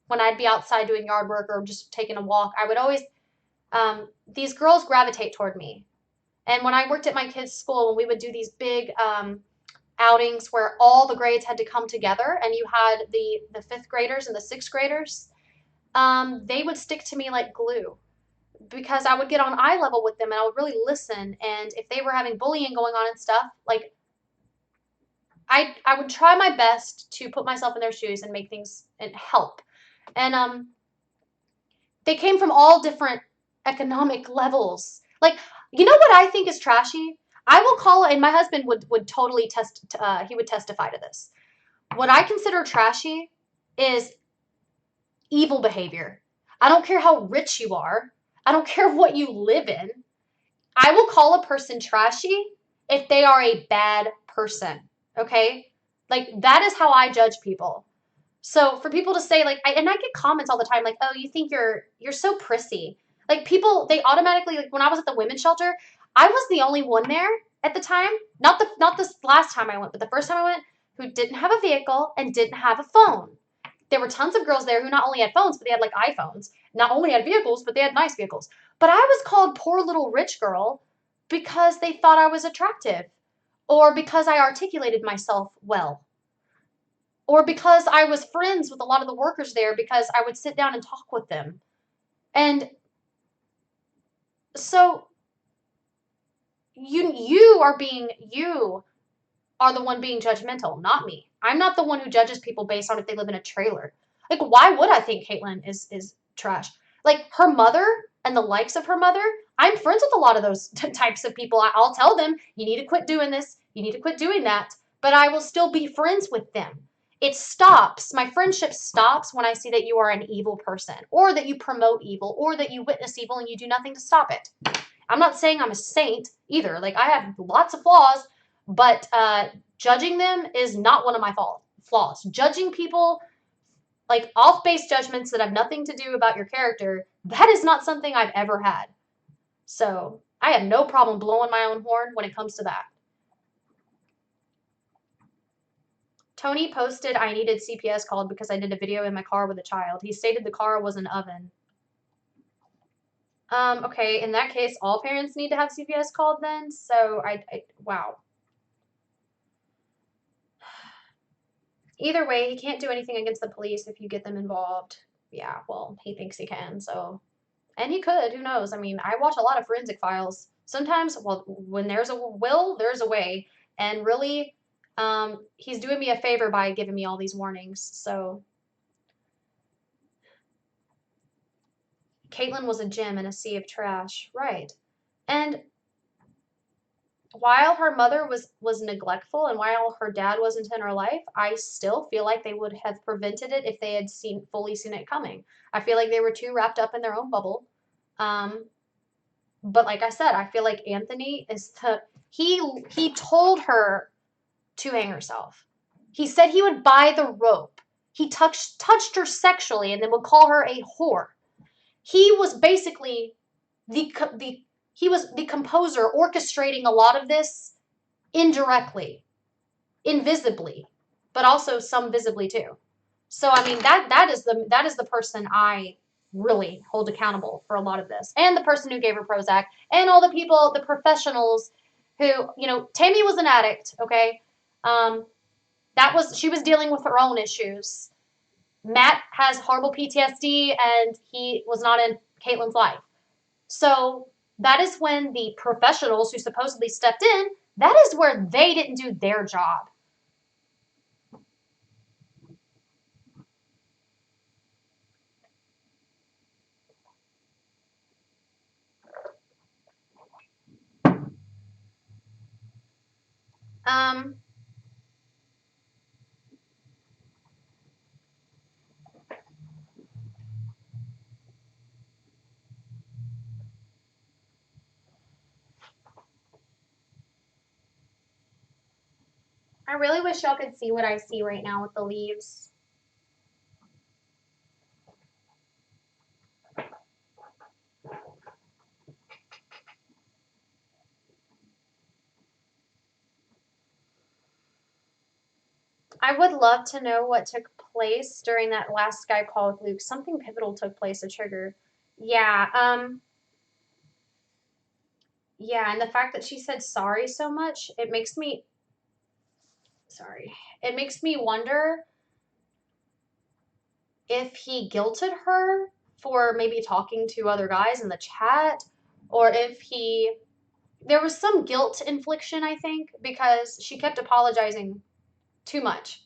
when I'd be outside doing yard work or just taking a walk. I would always, these girls gravitate toward me. And when I worked at my kids' school, when we would do these big outings where all the grades had to come together, and you had the fifth graders and the sixth graders, they would stick to me like glue because I would get on eye level with them and I would really listen. And if they were having bullying going on and stuff, like I would try my best to put myself in their shoes and make things and help. And they came from all different economic levels. Like, you know what I think is trashy? I will call it, and my husband would totally he would testify to this. What I consider trashy is evil behavior. I don't care how rich you are. I don't care what you live in. I will call a person trashy if they are a bad person. Okay? Like that is how I judge people. So for people to say like, and I get comments all the time like, oh, you think you're so prissy. Like people, they automatically, like when I was at the women's shelter, I was the only one there at the time. Not this last time I went, but the first time I went, who didn't have a vehicle and didn't have a phone. There were tons of girls there who not only had phones, but they had like iPhones. Not only had vehicles, but they had nice vehicles. But I was called poor little rich girl because they thought I was attractive, or because I articulated myself well, or because I was friends with a lot of the workers there because I would sit down and talk with them. And So you are the one being judgmental, not me. I'm not the one who judges people based on if they live in a trailer. Like, why would I think Katelyn is trash? Like, her mother and the likes of her mother, I'm friends with a lot of those types of people. I'll tell them, you need to quit doing this, you need to quit doing that, but I will still be friends with them. It stops, my friendship stops when I see that you are an evil person, or that you promote evil, or that you witness evil and you do nothing to stop it. I'm not saying I'm a saint either. Like, I have lots of flaws, but judging them is not one of my flaws. Judging people, like off-base judgments that have nothing to do about your character, that is not something I've ever had. So I have no problem blowing my own horn when it comes to that. Tony posted I needed CPS called because I did a video in my car with a child. He stated the car was an oven. Okay, in that case, all parents need to have CPS called then. So wow. Either way, he can't do anything against the police if you get them involved. Yeah, well, he thinks he can, so. And he could, who knows? I mean, I watch a lot of forensic files. Sometimes, well, when there's a will, there's a way. And really, he's doing me a favor by giving me all these warnings, so. Katelyn was a gem in a sea of trash. Right. And while her mother was neglectful and while her dad wasn't in her life, I still feel like they would have prevented it if they had fully seen it coming. I feel like they were too wrapped up in their own bubble. But like I said, I feel like Anthony is he told her to hang herself. He said he would buy the rope. He touched her sexually and then would call her a whore. He was basically he was the composer orchestrating a lot of this indirectly, invisibly, but also some visibly too. So I mean that is the person I really hold accountable for a lot of this, and the person who gave her Prozac, and all the people, the professionals who, you know, Tammy was an addict, okay, she was dealing with her own issues. Matt has horrible PTSD, and he was not in Katelyn's life. So that is when the professionals who supposedly stepped in, that is where they didn't do their job. Um, I really wish y'all could see what I see right now with the leaves. I would love to know what took place during that last Skype call with Luke. Something pivotal took place, a trigger. Yeah, yeah, and the fact that she said sorry so much, it makes me sorry. It makes me wonder if he guilted her for maybe talking to other guys in the chat, or if there was some guilt infliction, I think, because she kept apologizing too much,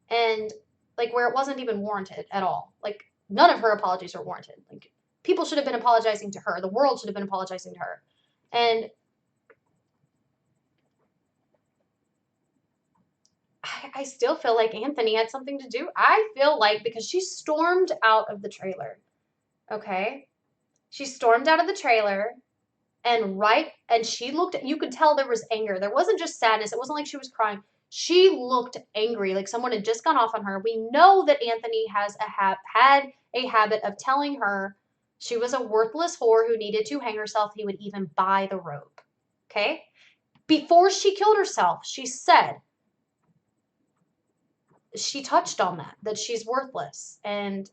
and like where it wasn't even warranted at all. Like, none of her apologies are warranted. Like, people should have been apologizing to her. The world should have been apologizing to her. And I still feel like Anthony had something to do. I feel like because she stormed out of the trailer, okay? She stormed out of the trailer, and she looked, you could tell there was anger. There wasn't just sadness. It wasn't like she was crying. She looked angry, like someone had just gone off on her. We know that Anthony has had a habit of telling her she was a worthless whore who needed to hang herself. He would even buy the rope, okay? Before she killed herself, she said, she touched on that she's worthless. And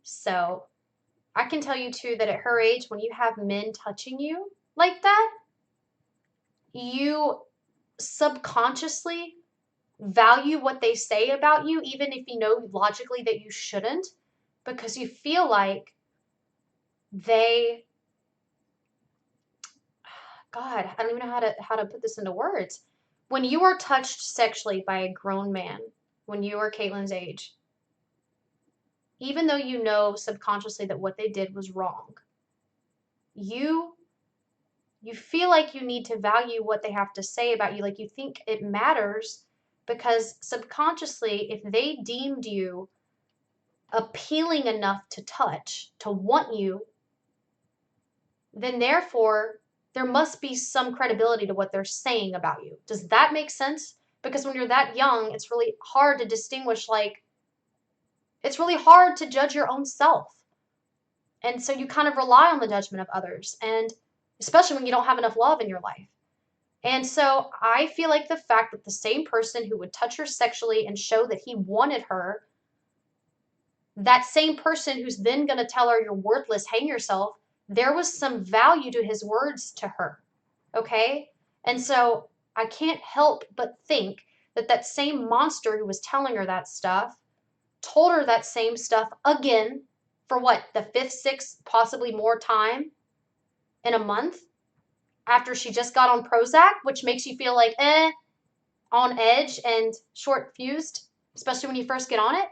so I can tell you too that at her age, when you have men touching you like that, you subconsciously value what they say about you, even if you know logically that you shouldn't, because you feel like they, God, I don't even know how to put this into words. When you are touched sexually by a grown man, when you are Katelyn's age, even though you know subconsciously that what they did was wrong, you feel like you need to value what they have to say about you. Like you think it matters because subconsciously, if they deemed you appealing enough to touch, to want you, then therefore there must be some credibility to what they're saying about you. Does that make sense? Because when you're that young, it's really hard to distinguish, like, it's really hard to judge your own self. And so you kind of rely on the judgment of others, and especially when you don't have enough love in your life. And so I feel like the fact that the same person who would touch her sexually and show that he wanted her, that same person who's then going to tell her you're worthless, hang yourself, there was some value to his words to her. Okay? And so I can't help but think that that same monster who was telling her that stuff told her that same stuff again for what, the fifth, sixth, possibly more time in a month after she just got on Prozac, which makes you feel like, on edge and short fused, especially when you first get on it.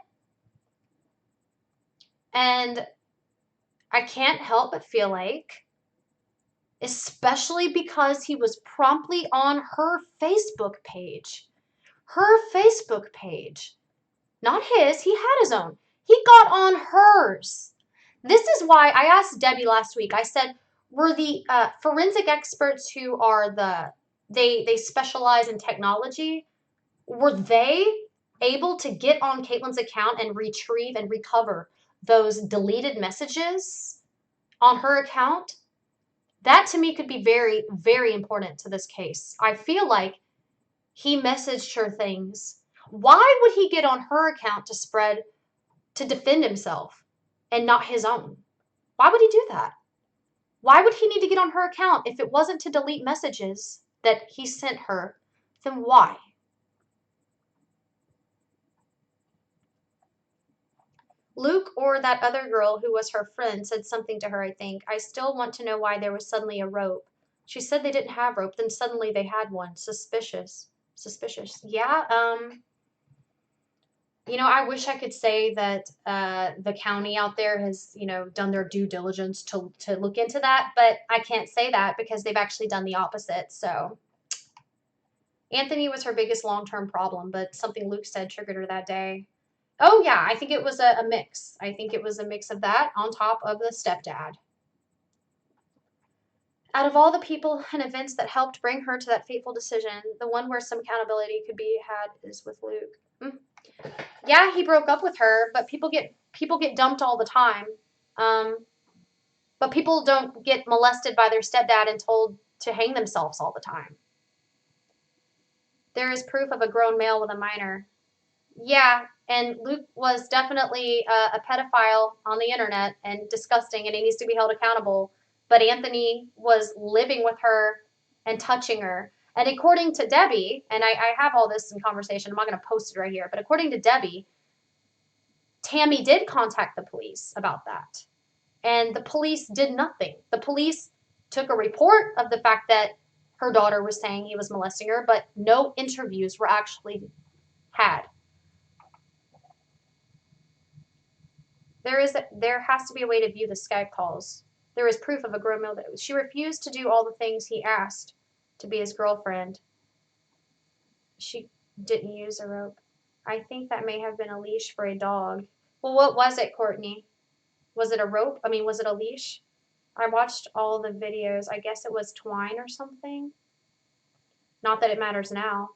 And I can't help but feel like, especially because he was promptly on her Facebook page. Her Facebook page. Not his, he had his own. He got on hers. This is why I asked Debbie last week. I said, were the forensic experts who are they specialize in technology, were they able to get on Katelyn's account and retrieve and recover those deleted messages on her account? That to me could be very, very important to this case. I feel like he messaged her things. Why would he get on her account to defend himself and not his own? Why would he do that? Why would he need to get on her account if it wasn't to delete messages that he sent her? Then why? Luke or that other girl who was her friend said something to her, I think. I still want to know why there was suddenly a rope. She said they didn't have rope, then suddenly they had one. Suspicious. Suspicious. Yeah, I wish I could say that the county out there has, done their due diligence to look into that, but I can't say that because they've actually done the opposite. So Anthony was her biggest long-term problem, but something Luke said triggered her that day. Oh yeah, I think it was a mix. I think it was a mix of that on top of the stepdad. Out of all the people and events that helped bring her to that fateful decision, the one where some accountability could be had is with Luke. Yeah, he broke up with her, but people get dumped all the time. But people don't get molested by their stepdad and told to hang themselves all the time. There is proof of a grown male with a minor. Yeah, and Luke was definitely a pedophile on the internet and disgusting, and he needs to be held accountable. But Anthony was living with her and touching her. And according to Debbie, and I have all this in conversation, I'm not going to post it right here, but according to Debbie, Tammy did contact the police about that. And the police did nothing. The police took a report of the fact that her daughter was saying he was molesting her, but no interviews were actually had. There has to be a way to view the Skype calls. There is proof of a grown male that she refused to do all the things he asked to be his girlfriend. She didn't use a rope. I think that may have been a leash for a dog. Well, what was it, Courtney? Was it a rope? I mean, was it a leash? I watched all the videos. I guess it was twine or something. Not that it matters now.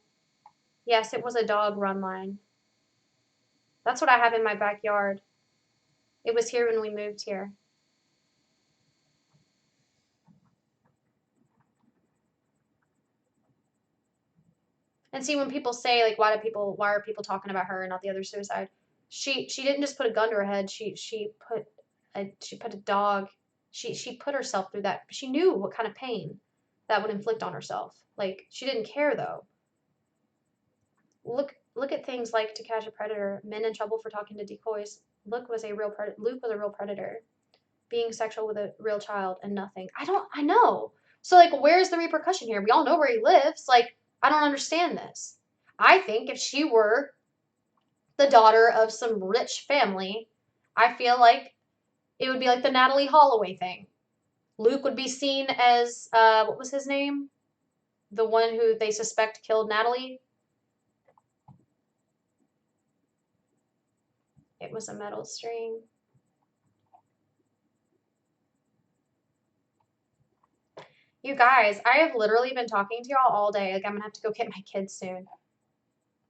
Yes, it was a dog run line. That's what I have in my backyard. It was here when we moved here. And see, when people say, like, why are people talking about her and not the other suicide? She didn't just put a gun to her head. She put a dog. She put herself through that. She knew what kind of pain that would inflict on herself. Like, she didn't care though. Look at things like To Catch a Predator, Men in Trouble for Talking to Decoys. Luke was a real predator, being sexual with a real child and nothing. I know. So like, where's the repercussion here? We all know where he lives. Like, I don't understand this. I think if she were the daughter of some rich family, I feel like it would be like the Natalie Holloway thing. Luke would be seen as, what was his name? The one who they suspect killed Natalie. It was a metal string. You guys, I have literally been talking to y'all all day. Like, I'm gonna have to go get my kids soon.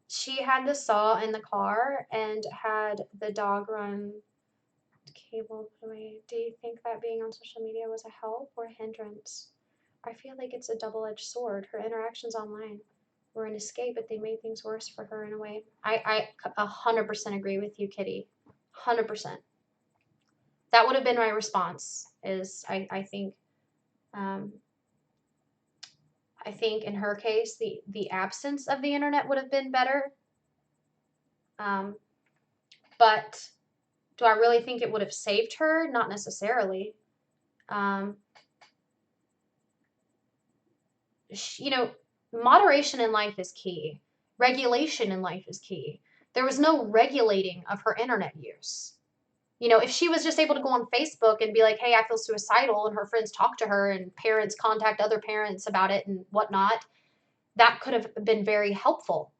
She had the saw in the car and had the dog run cable put away. Do you think that being on social media was a help or a hindrance? I feel like it's a double-edged sword. Her interactions online were an escape, but they made things worse for her in a way. I 100% agree with you, Kitty. 100%. That would have been my response. I think um, I think in her case the absence of the internet would have been better. Um, but do I really think it would have saved her? Not necessarily. Um, you know, moderation in life is key. Regulation in life is key. There was no regulating of her internet use. You know, if she was just able to go on Facebook and be like, hey, I feel suicidal, and her friends talk to her and parents contact other parents about it and whatnot, that could have been very helpful.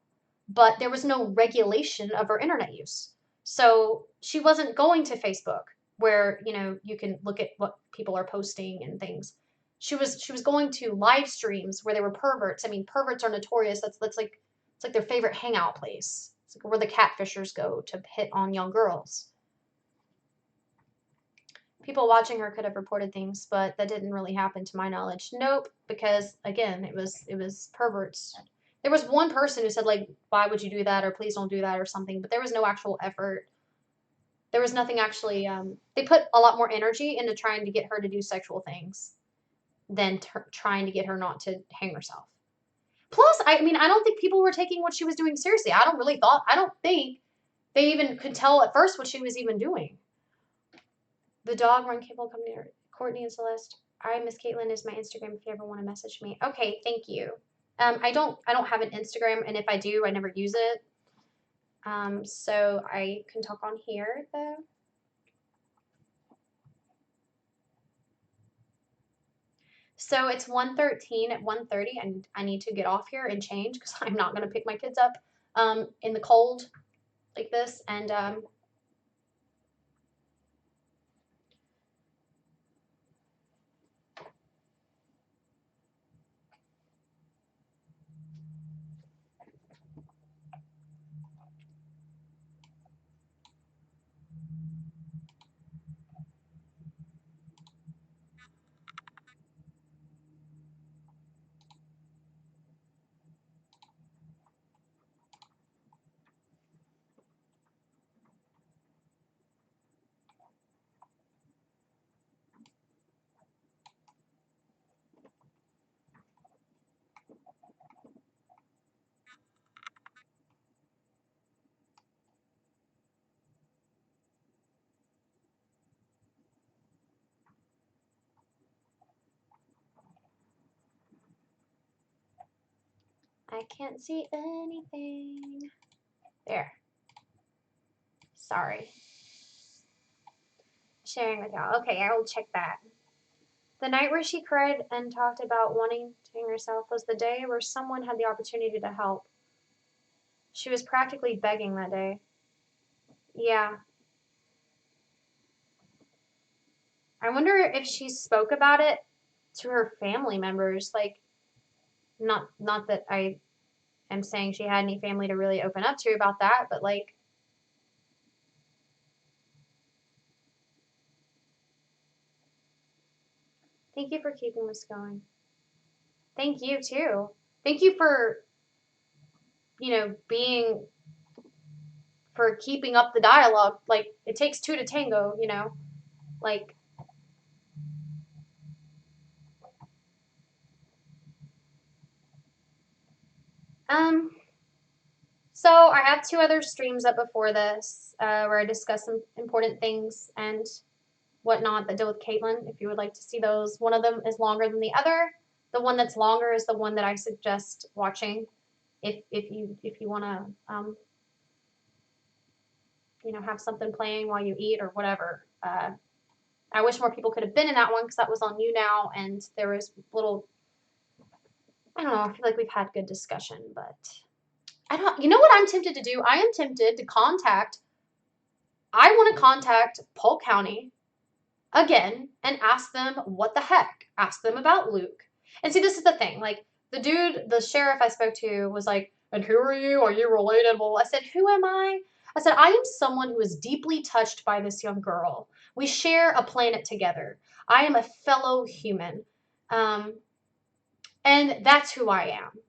But there was no regulation of her internet use. So she wasn't going to Facebook where, you know, you can look at what people are posting and things. She was going to live streams where there were perverts. I mean, perverts are notorious. That's like it's like their favorite hangout place. It's like where the catfishers go to hit on young girls. People watching her could have reported things, but that didn't really happen to my knowledge. Nope, because again, it was perverts. There was one person who said like, "Why would you do that?" or "Please don't do that" or something, but there was no actual effort. There was nothing actually. They put a lot more energy into trying to get her to do sexual things than trying to get her not to hang herself. Plus, I mean, I don't think people were taking what she was doing seriously. I don't think they even could tell at first what she was even doing. The dog run cable company, Courtney and Celeste. I Miss Katelyn is my Instagram if you ever want to message me. Okay, thank you. I don't have an Instagram, and if I do, I never use it. So I can talk on here though. So it's 1:13 at 1:30, and I need to get off here and change because I'm not gonna pick my kids up in the cold like this. And I can't see anything. There. Sorry. Sharing with y'all. Okay, I will check that. The night where she cried and talked about wanting to hang herself was the day where someone had the opportunity to help. She was practically begging that day. Yeah. I wonder if she spoke about it to her family members. Like, not that I am saying she had any family to really open up to about that, but like, thank you for keeping this going. Thank you too. Thank you for, being for keeping up the dialogue. Like, it takes two to tango, Like, um So I have 2 other streams up before this where I discuss some important things and whatnot that deal with Katelyn. If you would like to see those, one of them is longer than the other. The one that's longer is the one that I suggest watching if you want to have something playing while you eat or whatever. I wish more people could have been in that one because that was on You Now, and there was little. I don't know. I feel like we've had good discussion, but I don't. You know what I'm tempted to do? I am tempted to contact. I want to contact Polk County again and ask them what the heck. Ask them about Luke. And see, this is the thing. Like the sheriff I spoke to was like, "And who are you? Are you related?" Well, I said, "Who am I?" I said, "I am someone who is deeply touched by this young girl. We share a planet together. I am a fellow human, um, and that's who I am."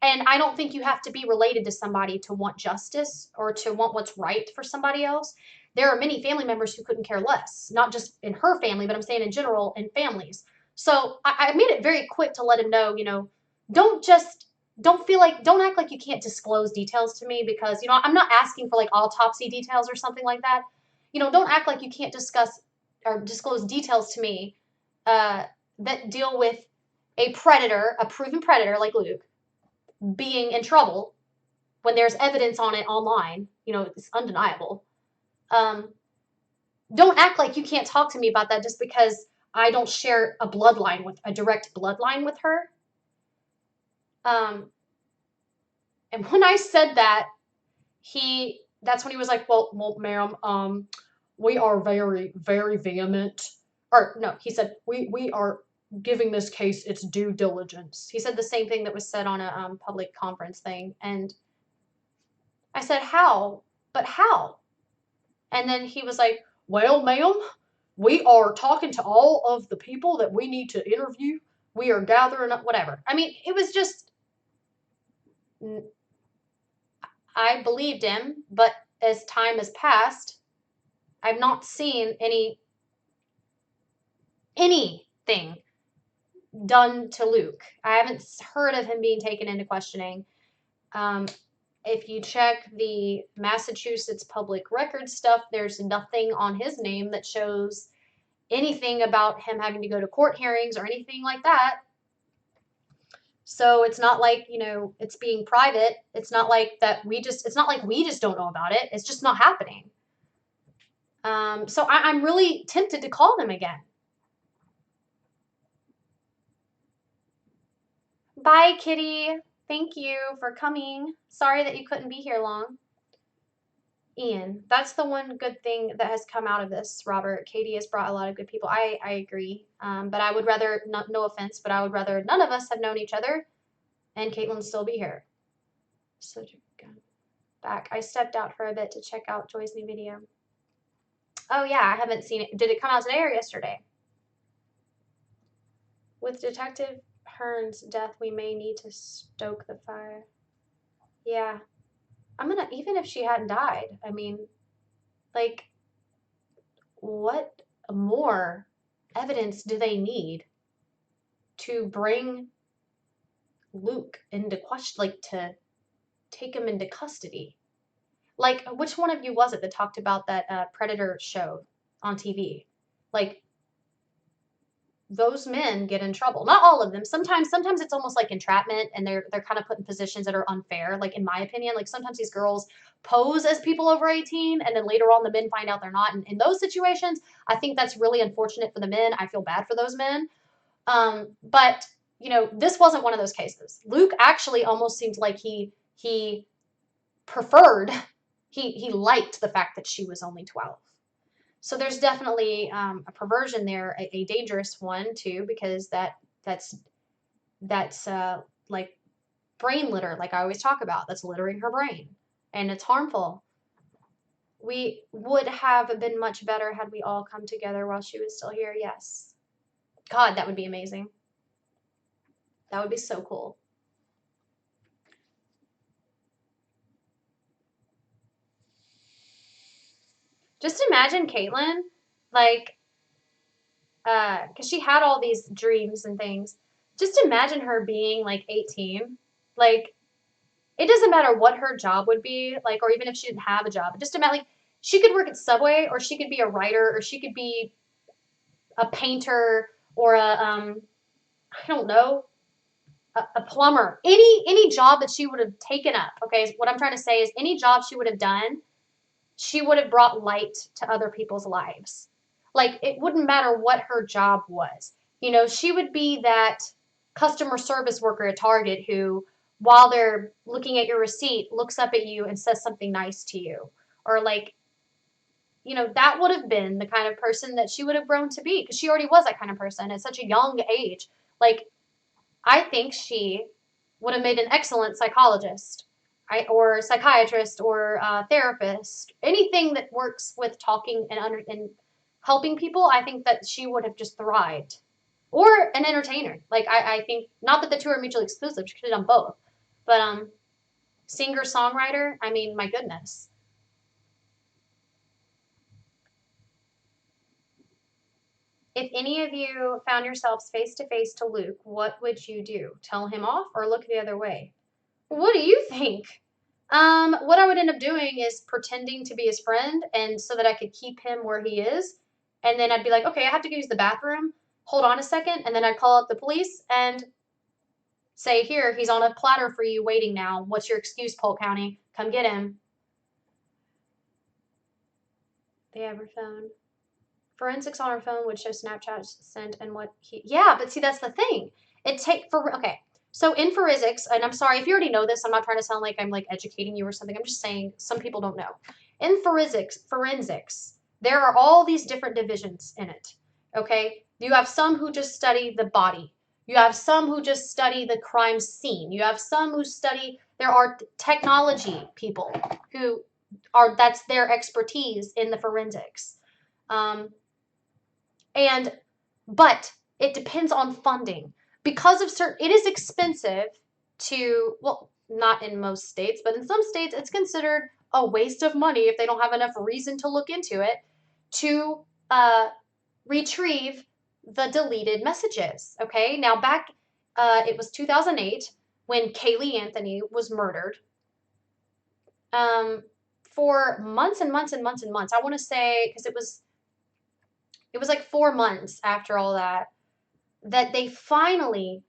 And I don't think you have to be related to somebody to want justice or to want what's right for somebody else. There are many family members who couldn't care less, not just in her family, but I'm saying in general in families. So I made it very quick to let him know, don't just don't act like you can't disclose details to me because I'm not asking for like autopsy details or something like that. Don't act like you can't discuss or disclose details to me that deal with a predator, a proven predator like Luke, being in trouble when there's evidence on it online. It's undeniable. Um, don't act like you can't talk to me about that just because I don't share a direct bloodline with her. And when I said that, that's when he was like, well, ma'am, we are very, very vehement. Or no, he said, we are giving this case its due diligence. He said the same thing that was said on a public conference thing. And I said, how? But how? And then he was like, well, ma'am, we are talking to all of the people that we need to interview. We are gathering up, whatever. I mean, it was just, I believed him, but as time has passed, I've not seen anything done to Luke. I haven't heard of him being taken into questioning. If you check the Massachusetts public record stuff, there's nothing on his name that shows anything about him having to go to court hearings or anything like that. So it's not like, it's being private. It's not like it's not like we just don't know about it. It's just not happening. So I'm really tempted to call them again. Bye, Kitty. Thank you for coming. Sorry that you couldn't be here long. Ian, that's the one good thing that has come out of this, Robert. Katie has brought a lot of good people. I agree. But I would rather, no offense, but I would rather none of us have known each other and Katelyn still be here. So back. I stepped out for a bit to check out Joy's new video. Oh yeah, I haven't seen it. Did it come out today or yesterday? With Detective Hearn's death, we may need to stoke the fire. Yeah. Even if she hadn't died, I mean, like, what more evidence do they need to bring Luke into question, like, to take him into custody? Like, which one of you was it that talked about that Predator show on TV? Like, those men get in trouble. Not all of them. Sometimes it's almost like entrapment, and they're kind of put in positions that are unfair. Like, in my opinion, like sometimes these girls pose as people over 18, and then later on the men find out they're not. And in those situations, I think that's really unfortunate for the men. I feel bad for those men. But this wasn't one of those cases. Luke actually almost seemed like he preferred, he liked the fact that she was only 12. So there's definitely a perversion there, a dangerous one too, because that's like brain litter, like I always talk about. That's littering her brain, and it's harmful. We would have been much better had we all come together while she was still here. Yes. God, that would be amazing. That would be so cool. Just imagine Katelyn, like, because she had all these dreams and things. Just imagine her being like 18, like, it doesn't matter what her job would be, like, or even if she didn't have a job. It just about like she could work at Subway, or she could be a writer, or she could be a painter, or a I don't know, a plumber. Any job that she would have taken up. Okay, what I'm trying to say is any job she would have done, she would have brought light to other people's lives. Like it wouldn't matter what her job was. You know, she would be that customer service worker at Target who, while they're looking at your receipt, looks up at you and says something nice to you. Or like, you know, that would have been the kind of person that she would have grown to be because she already was that kind of person at such a young age. Like, I think she would have made an excellent psychologist, or psychiatrist, or therapist. Anything that works with talking and helping people, I think that she would have just thrived. Or an entertainer. Like I think not that the two are mutually exclusive. She could have done both, but singer songwriter. I mean, my goodness. If any of you found yourselves face to face to Luke, what would you do? Tell him off or look the other way? What do you think? What I would end up doing is pretending to be his friend, and so that I could keep him where he is. And then I'd be like, okay, I have to go use the bathroom. Hold on a second. And then I'd call up the police and say, here, he's on a platter for you waiting now. What's your excuse, Polk County? Come get him. They ever phone. Forensics on our phone would show Snapchat sent and what he. Yeah, but see, that's the thing. Okay. So in forensics, and I'm sorry if you already know this, I'm not trying to sound like I'm like educating you or something. I'm just saying some people don't know. In forensics, there are all these different divisions in it. Okay? You have some who just study the body. You have some who just study the crime scene. You have some who study, there are technology people who are, that's their expertise in the forensics. But it depends on funding because of certain, it is expensive to, well, not in most states, but in some states it's considered a waste of money if they don't have enough reason to look into it to retrieve the deleted messages. Okay, now back, it was 2008 when Kaylee Anthony was murdered. For months and months and months and months, I want to say, because it was like 4 months after all that, that they finally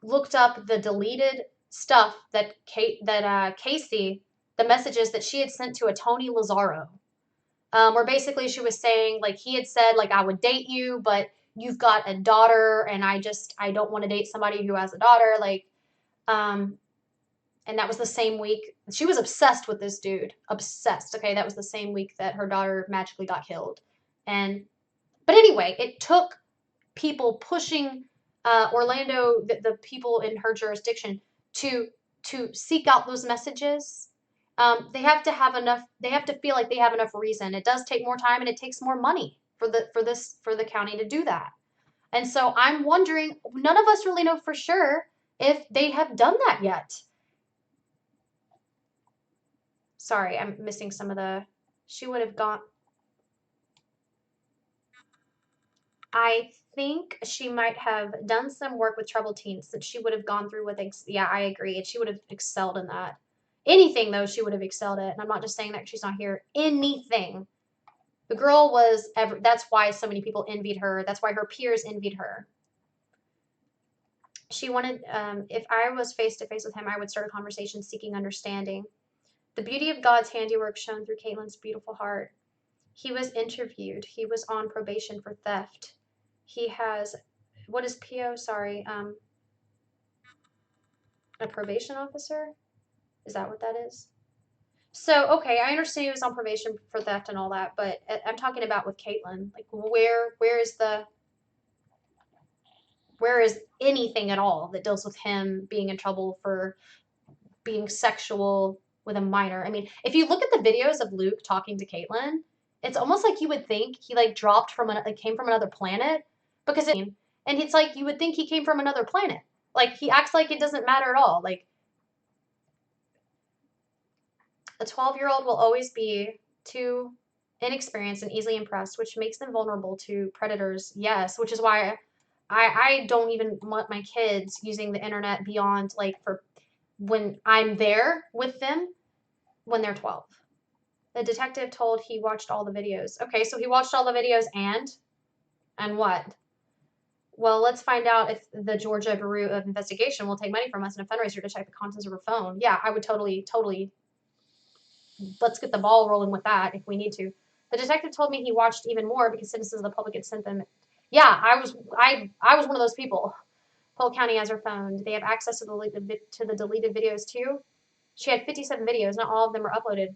looked up the deleted stuff that Casey, the messages that she had sent to a Tony Lazzaro, where basically she was saying, like, he had said, like, I would date you, but you've got a daughter, and I don't want to date somebody who has a daughter, like, and that was the same week. She was obsessed with this dude. Obsessed. Okay, that was the same week that her daughter magically got killed. But anyway, it took people pushing Orlando, the people in her jurisdiction, to seek out those messages. They have to have enough. They have to feel like they have enough reason. It does take more time, and it takes more money for the county to do that. And so I'm wondering. None of us really know for sure if they have done that yet. Sorry, I'm missing some of the. She would have gone. I think she might have done some work with troubled teens that she would have gone through with. Yeah, I agree. And she would have excelled in that. Anything, though, she would have excelled at. And I'm not just saying that she's not here. Anything. The girl was, that's why so many people envied her. That's why her peers envied her. She wanted, if I was face to face with him, I would start a conversation seeking understanding. The beauty of God's handiwork shone through Katelyn's beautiful heart. He was interviewed. He was on probation for theft. He has, what is PO? Sorry, a probation officer? Is that what that is? So, okay, I understand he was on probation for theft and all that, but I'm talking about with Katelyn. Like, where is anything at all that deals with him being in trouble for being sexual with a minor? I mean, if you look at the videos of Luke talking to Katelyn, it's almost like you would think he like came from another planet, because and it's like you would think he came from another planet. Like he acts like it doesn't matter at all. Like a 12-year-old will always be too inexperienced and easily impressed, which makes them vulnerable to predators. Yes, which is why I don't even want my kids using the internet beyond like for when I'm there with them when they're 12. The detective told he watched all the videos. Okay, so he watched all the videos and what? Well, let's find out if the Georgia Bureau of Investigation will take money from us in a fundraiser to check the contents of her phone. Yeah, I would totally, let's get the ball rolling with that if we need to. The detective told me he watched even more because citizens of the public had sent them. Yeah, I was one of ththose people. Polk County has her phone. They have access to the deleted videos too. She had 57 videos. Not all of them are uploaded.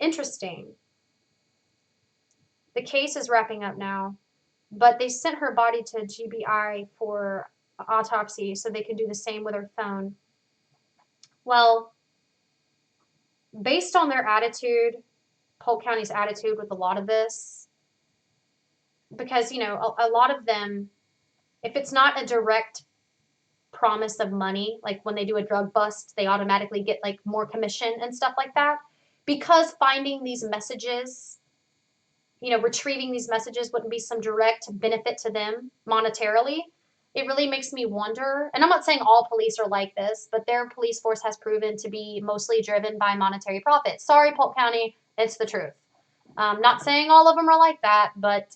Interesting. The case is wrapping up now, but they sent her body to GBI for autopsy so they could do the same with her phone. Well, based on their attitude, Polk County's attitude with a lot of this, because, you know, a lot of them, if it's not a direct promise of money, like when they do a drug bust, they automatically get like more commission and stuff like that. Because finding these messages, you know, retrieving these messages wouldn't be some direct benefit to them monetarily. It really makes me wonder, and I'm not saying all police are like this, but their police force has proven to be mostly driven by monetary profit. Sorry, Polk County, it's the truth. Not saying all of them are like that, but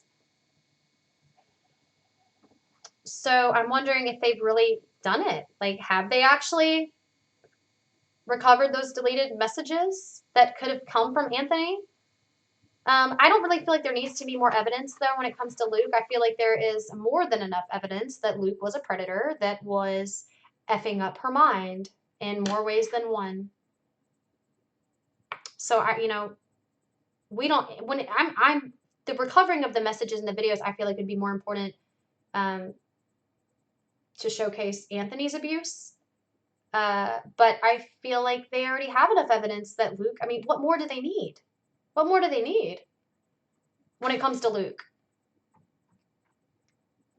so I'm wondering if they've really done it. Like, have they actually recovered those deleted messages that could have come from Anthony? I don't really feel like there needs to be more evidence, though, when it comes to Luke. I feel like there is more than enough evidence that Luke was a predator that was effing up her mind in more ways than one. So, we don't, when I'm, the recovering of the messages and the videos, I feel like would be more important to showcase Anthony's abuse. But I feel like they already have enough evidence that Luke, I mean, what more do they need? What more do they need when it comes to Luke?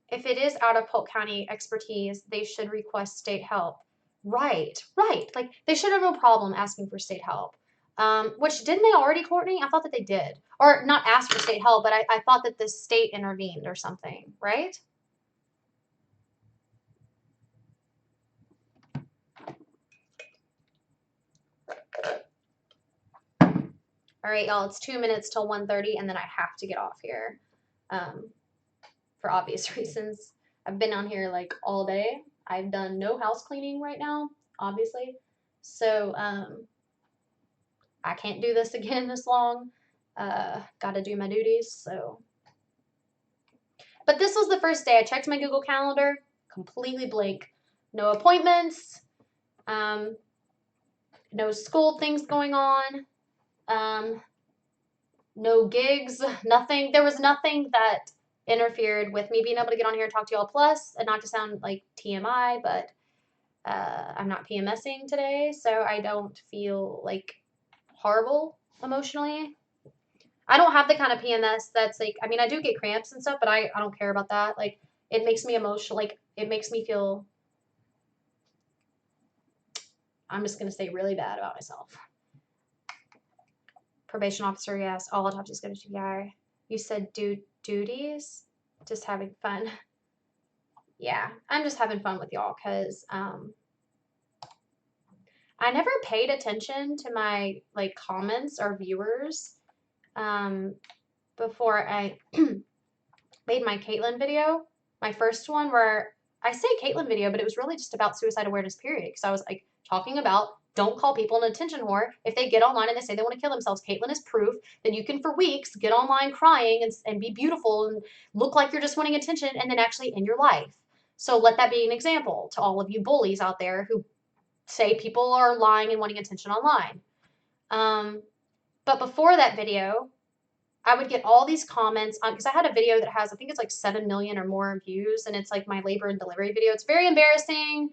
If it is out of Polk County expertise, they should request state help. Right. Like, they should have no problem asking for state help. Which, didn't they already, Courtney? I thought that they did. Or not ask for state help, but I thought that the state intervened or something, right? All right, y'all, it's 2 minutes till 1:30, and then I have to get off here for obvious reasons. I've been on here like all day. I've done no house cleaning right now, obviously. So I can't do this again this long. Got to do my duties, so. But this was the first day. I checked my Google Calendar, completely blank. No appointments, no school things going on, no gigs, nothing. There was nothing that interfered with me being able to get on here and talk to y'all. Plus, and not to sound like TMI, but I'm not PMSing today, so I don't feel like horrible emotionally. I don't have the kind of PMS that's like, I mean, I do get cramps and stuff, but I don't care about that. Like, it makes me emotional. Like, it makes me feel, I'm just going to say really bad about myself. Probation officer, yes. All autopsies go to GBI. You said duties? Just having fun. Yeah, I'm just having fun with y'all because I never paid attention to my, like, comments or viewers before I made my Katelyn video, my first one, where I say Katelyn video, but it was really just about suicide awareness, period. Because I was like talking about don't call people an attention whore if they get online and they say they want to kill themselves. Katelyn is proof that you can, for weeks, get online crying and be beautiful and look like you're just wanting attention and then actually end your life. So let that be an example to all of you bullies out there who say people are lying and wanting attention online. But before that video, I would get all these comments because I had a video that has, I think it's like 7 million or more views, and it's like my labor and delivery video. It's very embarrassing.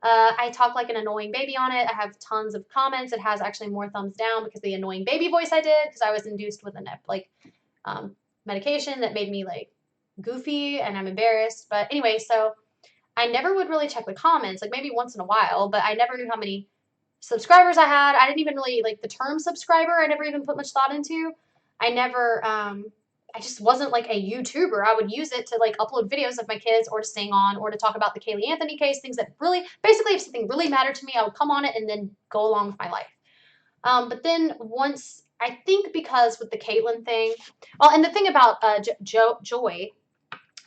I talk like an annoying baby on it. I have tons of comments. It has actually more thumbs down because the annoying baby voice I did, because I was induced with a medication that made me like goofy, and I'm embarrassed. But anyway, so I never would really check the comments, like maybe once in a while, but I never knew how many subscribers I had. I didn't even really like the term subscriber. I never even put much thought into. I never, I just wasn't like a YouTuber. I would use it to like upload videos of my kids or to sing on or to talk about the Kaylee Anthony case, things that really, basically if something really mattered to me, I would come on it and then go along with my life. But then once, I think because with the Katelyn thing, well, and the thing about Joy,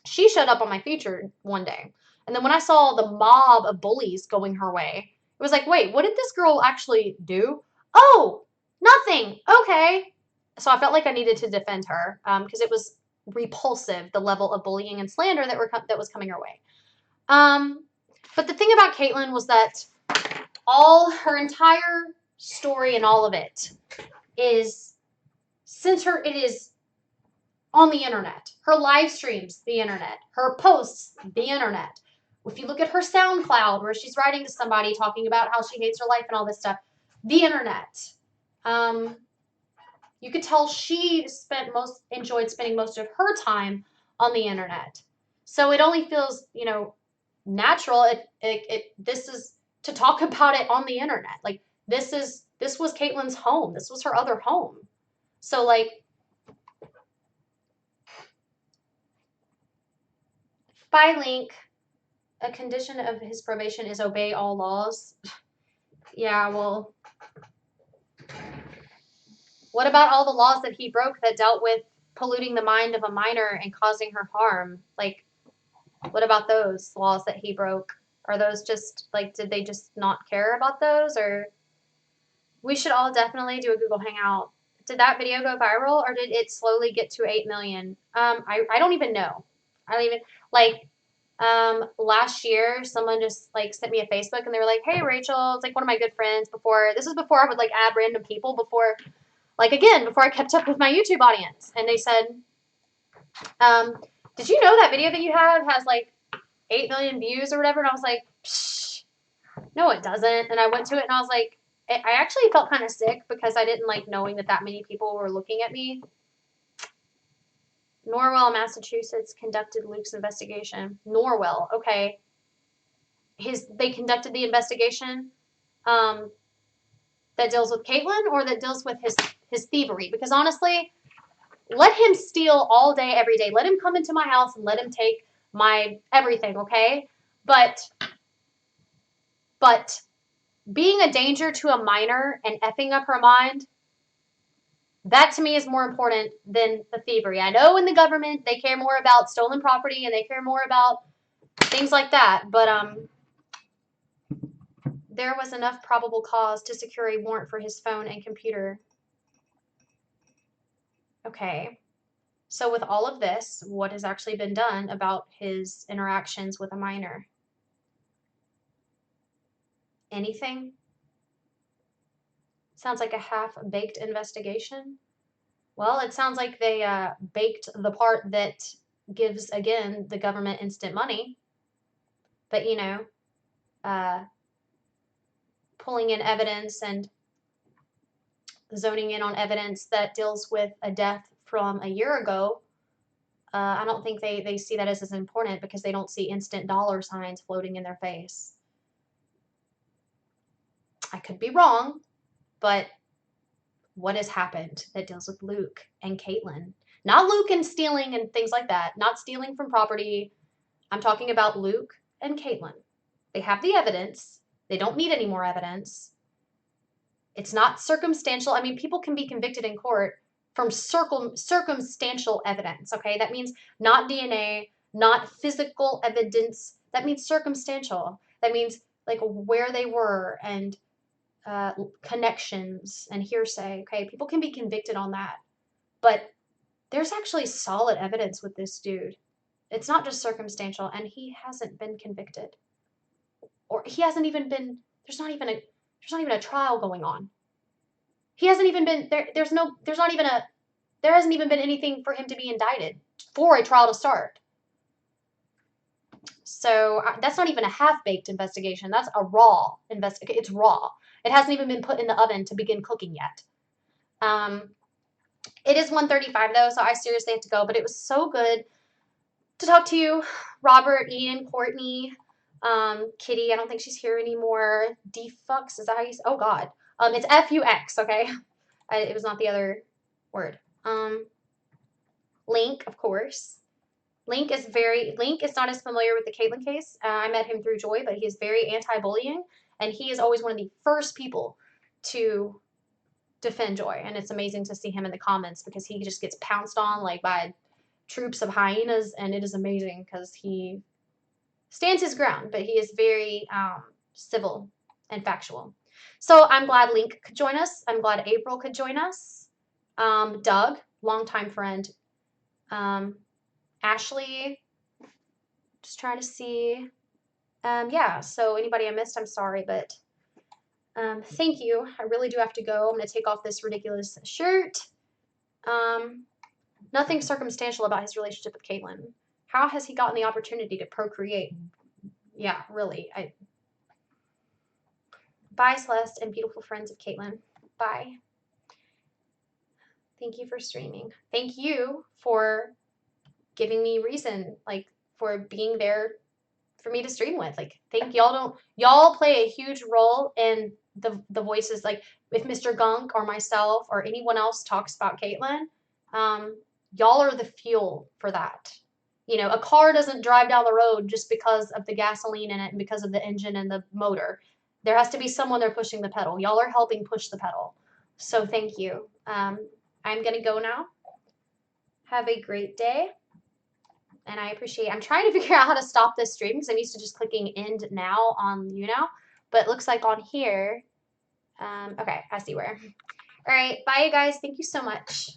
she showed up on my feature one day. And then when I saw the mob of bullies going her way, it was like, wait, what did this girl actually do? Oh, nothing. Okay. So I felt like I needed to defend her because it was repulsive, the level of bullying and slander that was coming her way. But the thing about Katelyn was that all her entire story and all of it is it is on the internet. Her live streams, the internet. Her posts, the internet. If you look at her SoundCloud, where she's writing to somebody talking about how she hates her life and all this stuff, the internet. You could tell she enjoyed spending most of her time on the internet. So it only feels, natural. This is to talk about it on the internet. Like this was Katelyn's home. This was her other home. So like, by link, a condition of his probation is obey all laws. Yeah, well, what about all the laws that he broke that dealt with polluting the mind of a minor and causing her harm? Like, what about those laws that he broke? Are those just, like, did they just not care about those? Or we should all definitely do a Google Hangout. Did that video go viral or did it slowly get to 8 million? I don't even know. I don't even, like, last year someone just like sent me a Facebook and they were like, hey Rachel, it's like one of my good friends this was before I would like add random people before I kept up with my YouTube audience. And they said, did you know that video that you have has like 8 million views or whatever? And I was like, psh, no, it doesn't. And I went to it and I was like, I actually felt kind of sick because I didn't like knowing that many people were looking at me. Norwell, Massachusetts conducted Luke's investigation. Norwell, okay. They conducted the investigation that deals with Katelyn or that deals with his thievery. Because honestly, let him steal all day, every day. Let him come into my house and let him take my everything, okay? But being a danger to a minor and effing up her mind, that to me is more important than the thievery. I know in the government they care more about stolen property and they care more about things like that, but there was enough probable cause to secure a warrant for his phone and computer. Okay. So with all of this, what has actually been done about his interactions with a minor? Anything? Sounds like a half-baked investigation. Well, it sounds like they baked the part that gives, again, the government instant money. But, pulling in evidence and zoning in on evidence that deals with a death from a year ago, I don't think they see that as important because they don't see instant dollar signs floating in their face. I could be wrong, but what has happened that deals with Luke and Katelyn? Not Luke and stealing and things like that. Not stealing from property. I'm talking about Luke and Katelyn. They have the evidence. They don't need any more evidence. It's not circumstantial. I mean, people can be convicted in court from circumstantial evidence, okay? That means not DNA, not physical evidence. That means circumstantial. That means like where they were and connections and hearsay, okay? People can be convicted on that. But there's actually solid evidence with this dude. It's not just circumstantial, and he hasn't been convicted. Or he hasn't even been, there's not even a trial going on. He hasn't even been, there hasn't even been anything for him to be indicted for a trial to start. So that's not even a half-baked investigation. That's a raw investigation. It's raw. It hasn't even been put in the oven to begin cooking yet. It is 1:35 though, so I seriously have to go. But it was so good to talk to you, Robert, Ian, Courtney, Kitty. I don't think she's here anymore. Defux, is that how you say? Oh God, it's Fux. Okay, it was not the other word. Link, of course. Link is not as familiar with the Katelyn case. I met him through Joy, but he is very anti-bullying, and he is always one of the first people to defend Joy. And it's amazing to see him in the comments because he just gets pounced on like by troops of hyenas, and it is amazing because he stands his ground, but he is very civil and factual. So I'm glad Link could join us. I'm glad April could join us. Doug, longtime friend. Ashley, just trying to see. Yeah, so anybody I missed, I'm sorry, but thank you. I really do have to go. I'm going to take off this ridiculous shirt. Nothing circumstantial about his relationship with Katelyn. How has he gotten the opportunity to procreate? Yeah, really. Bye, Celeste and beautiful friends of Katelyn. Bye. Thank you for streaming. Thank you for giving me reason, like for being there for me to stream with. Like, thank y'all play a huge role in the voices. Like, if Mr. Gunk or myself or anyone else talks about Katelyn, y'all are the fuel for that. You know, a car doesn't drive down the road just because of the gasoline in it and because of the engine and the motor. There has to be someone there pushing the pedal. Y'all are helping push the pedal. So thank you. I'm going to go now. Have a great day. And I appreciate, I'm trying to figure out how to stop this stream because I'm used to just clicking end now on Whoknows, but it looks like on here, okay, I see where. All right, bye you guys. Thank you so much.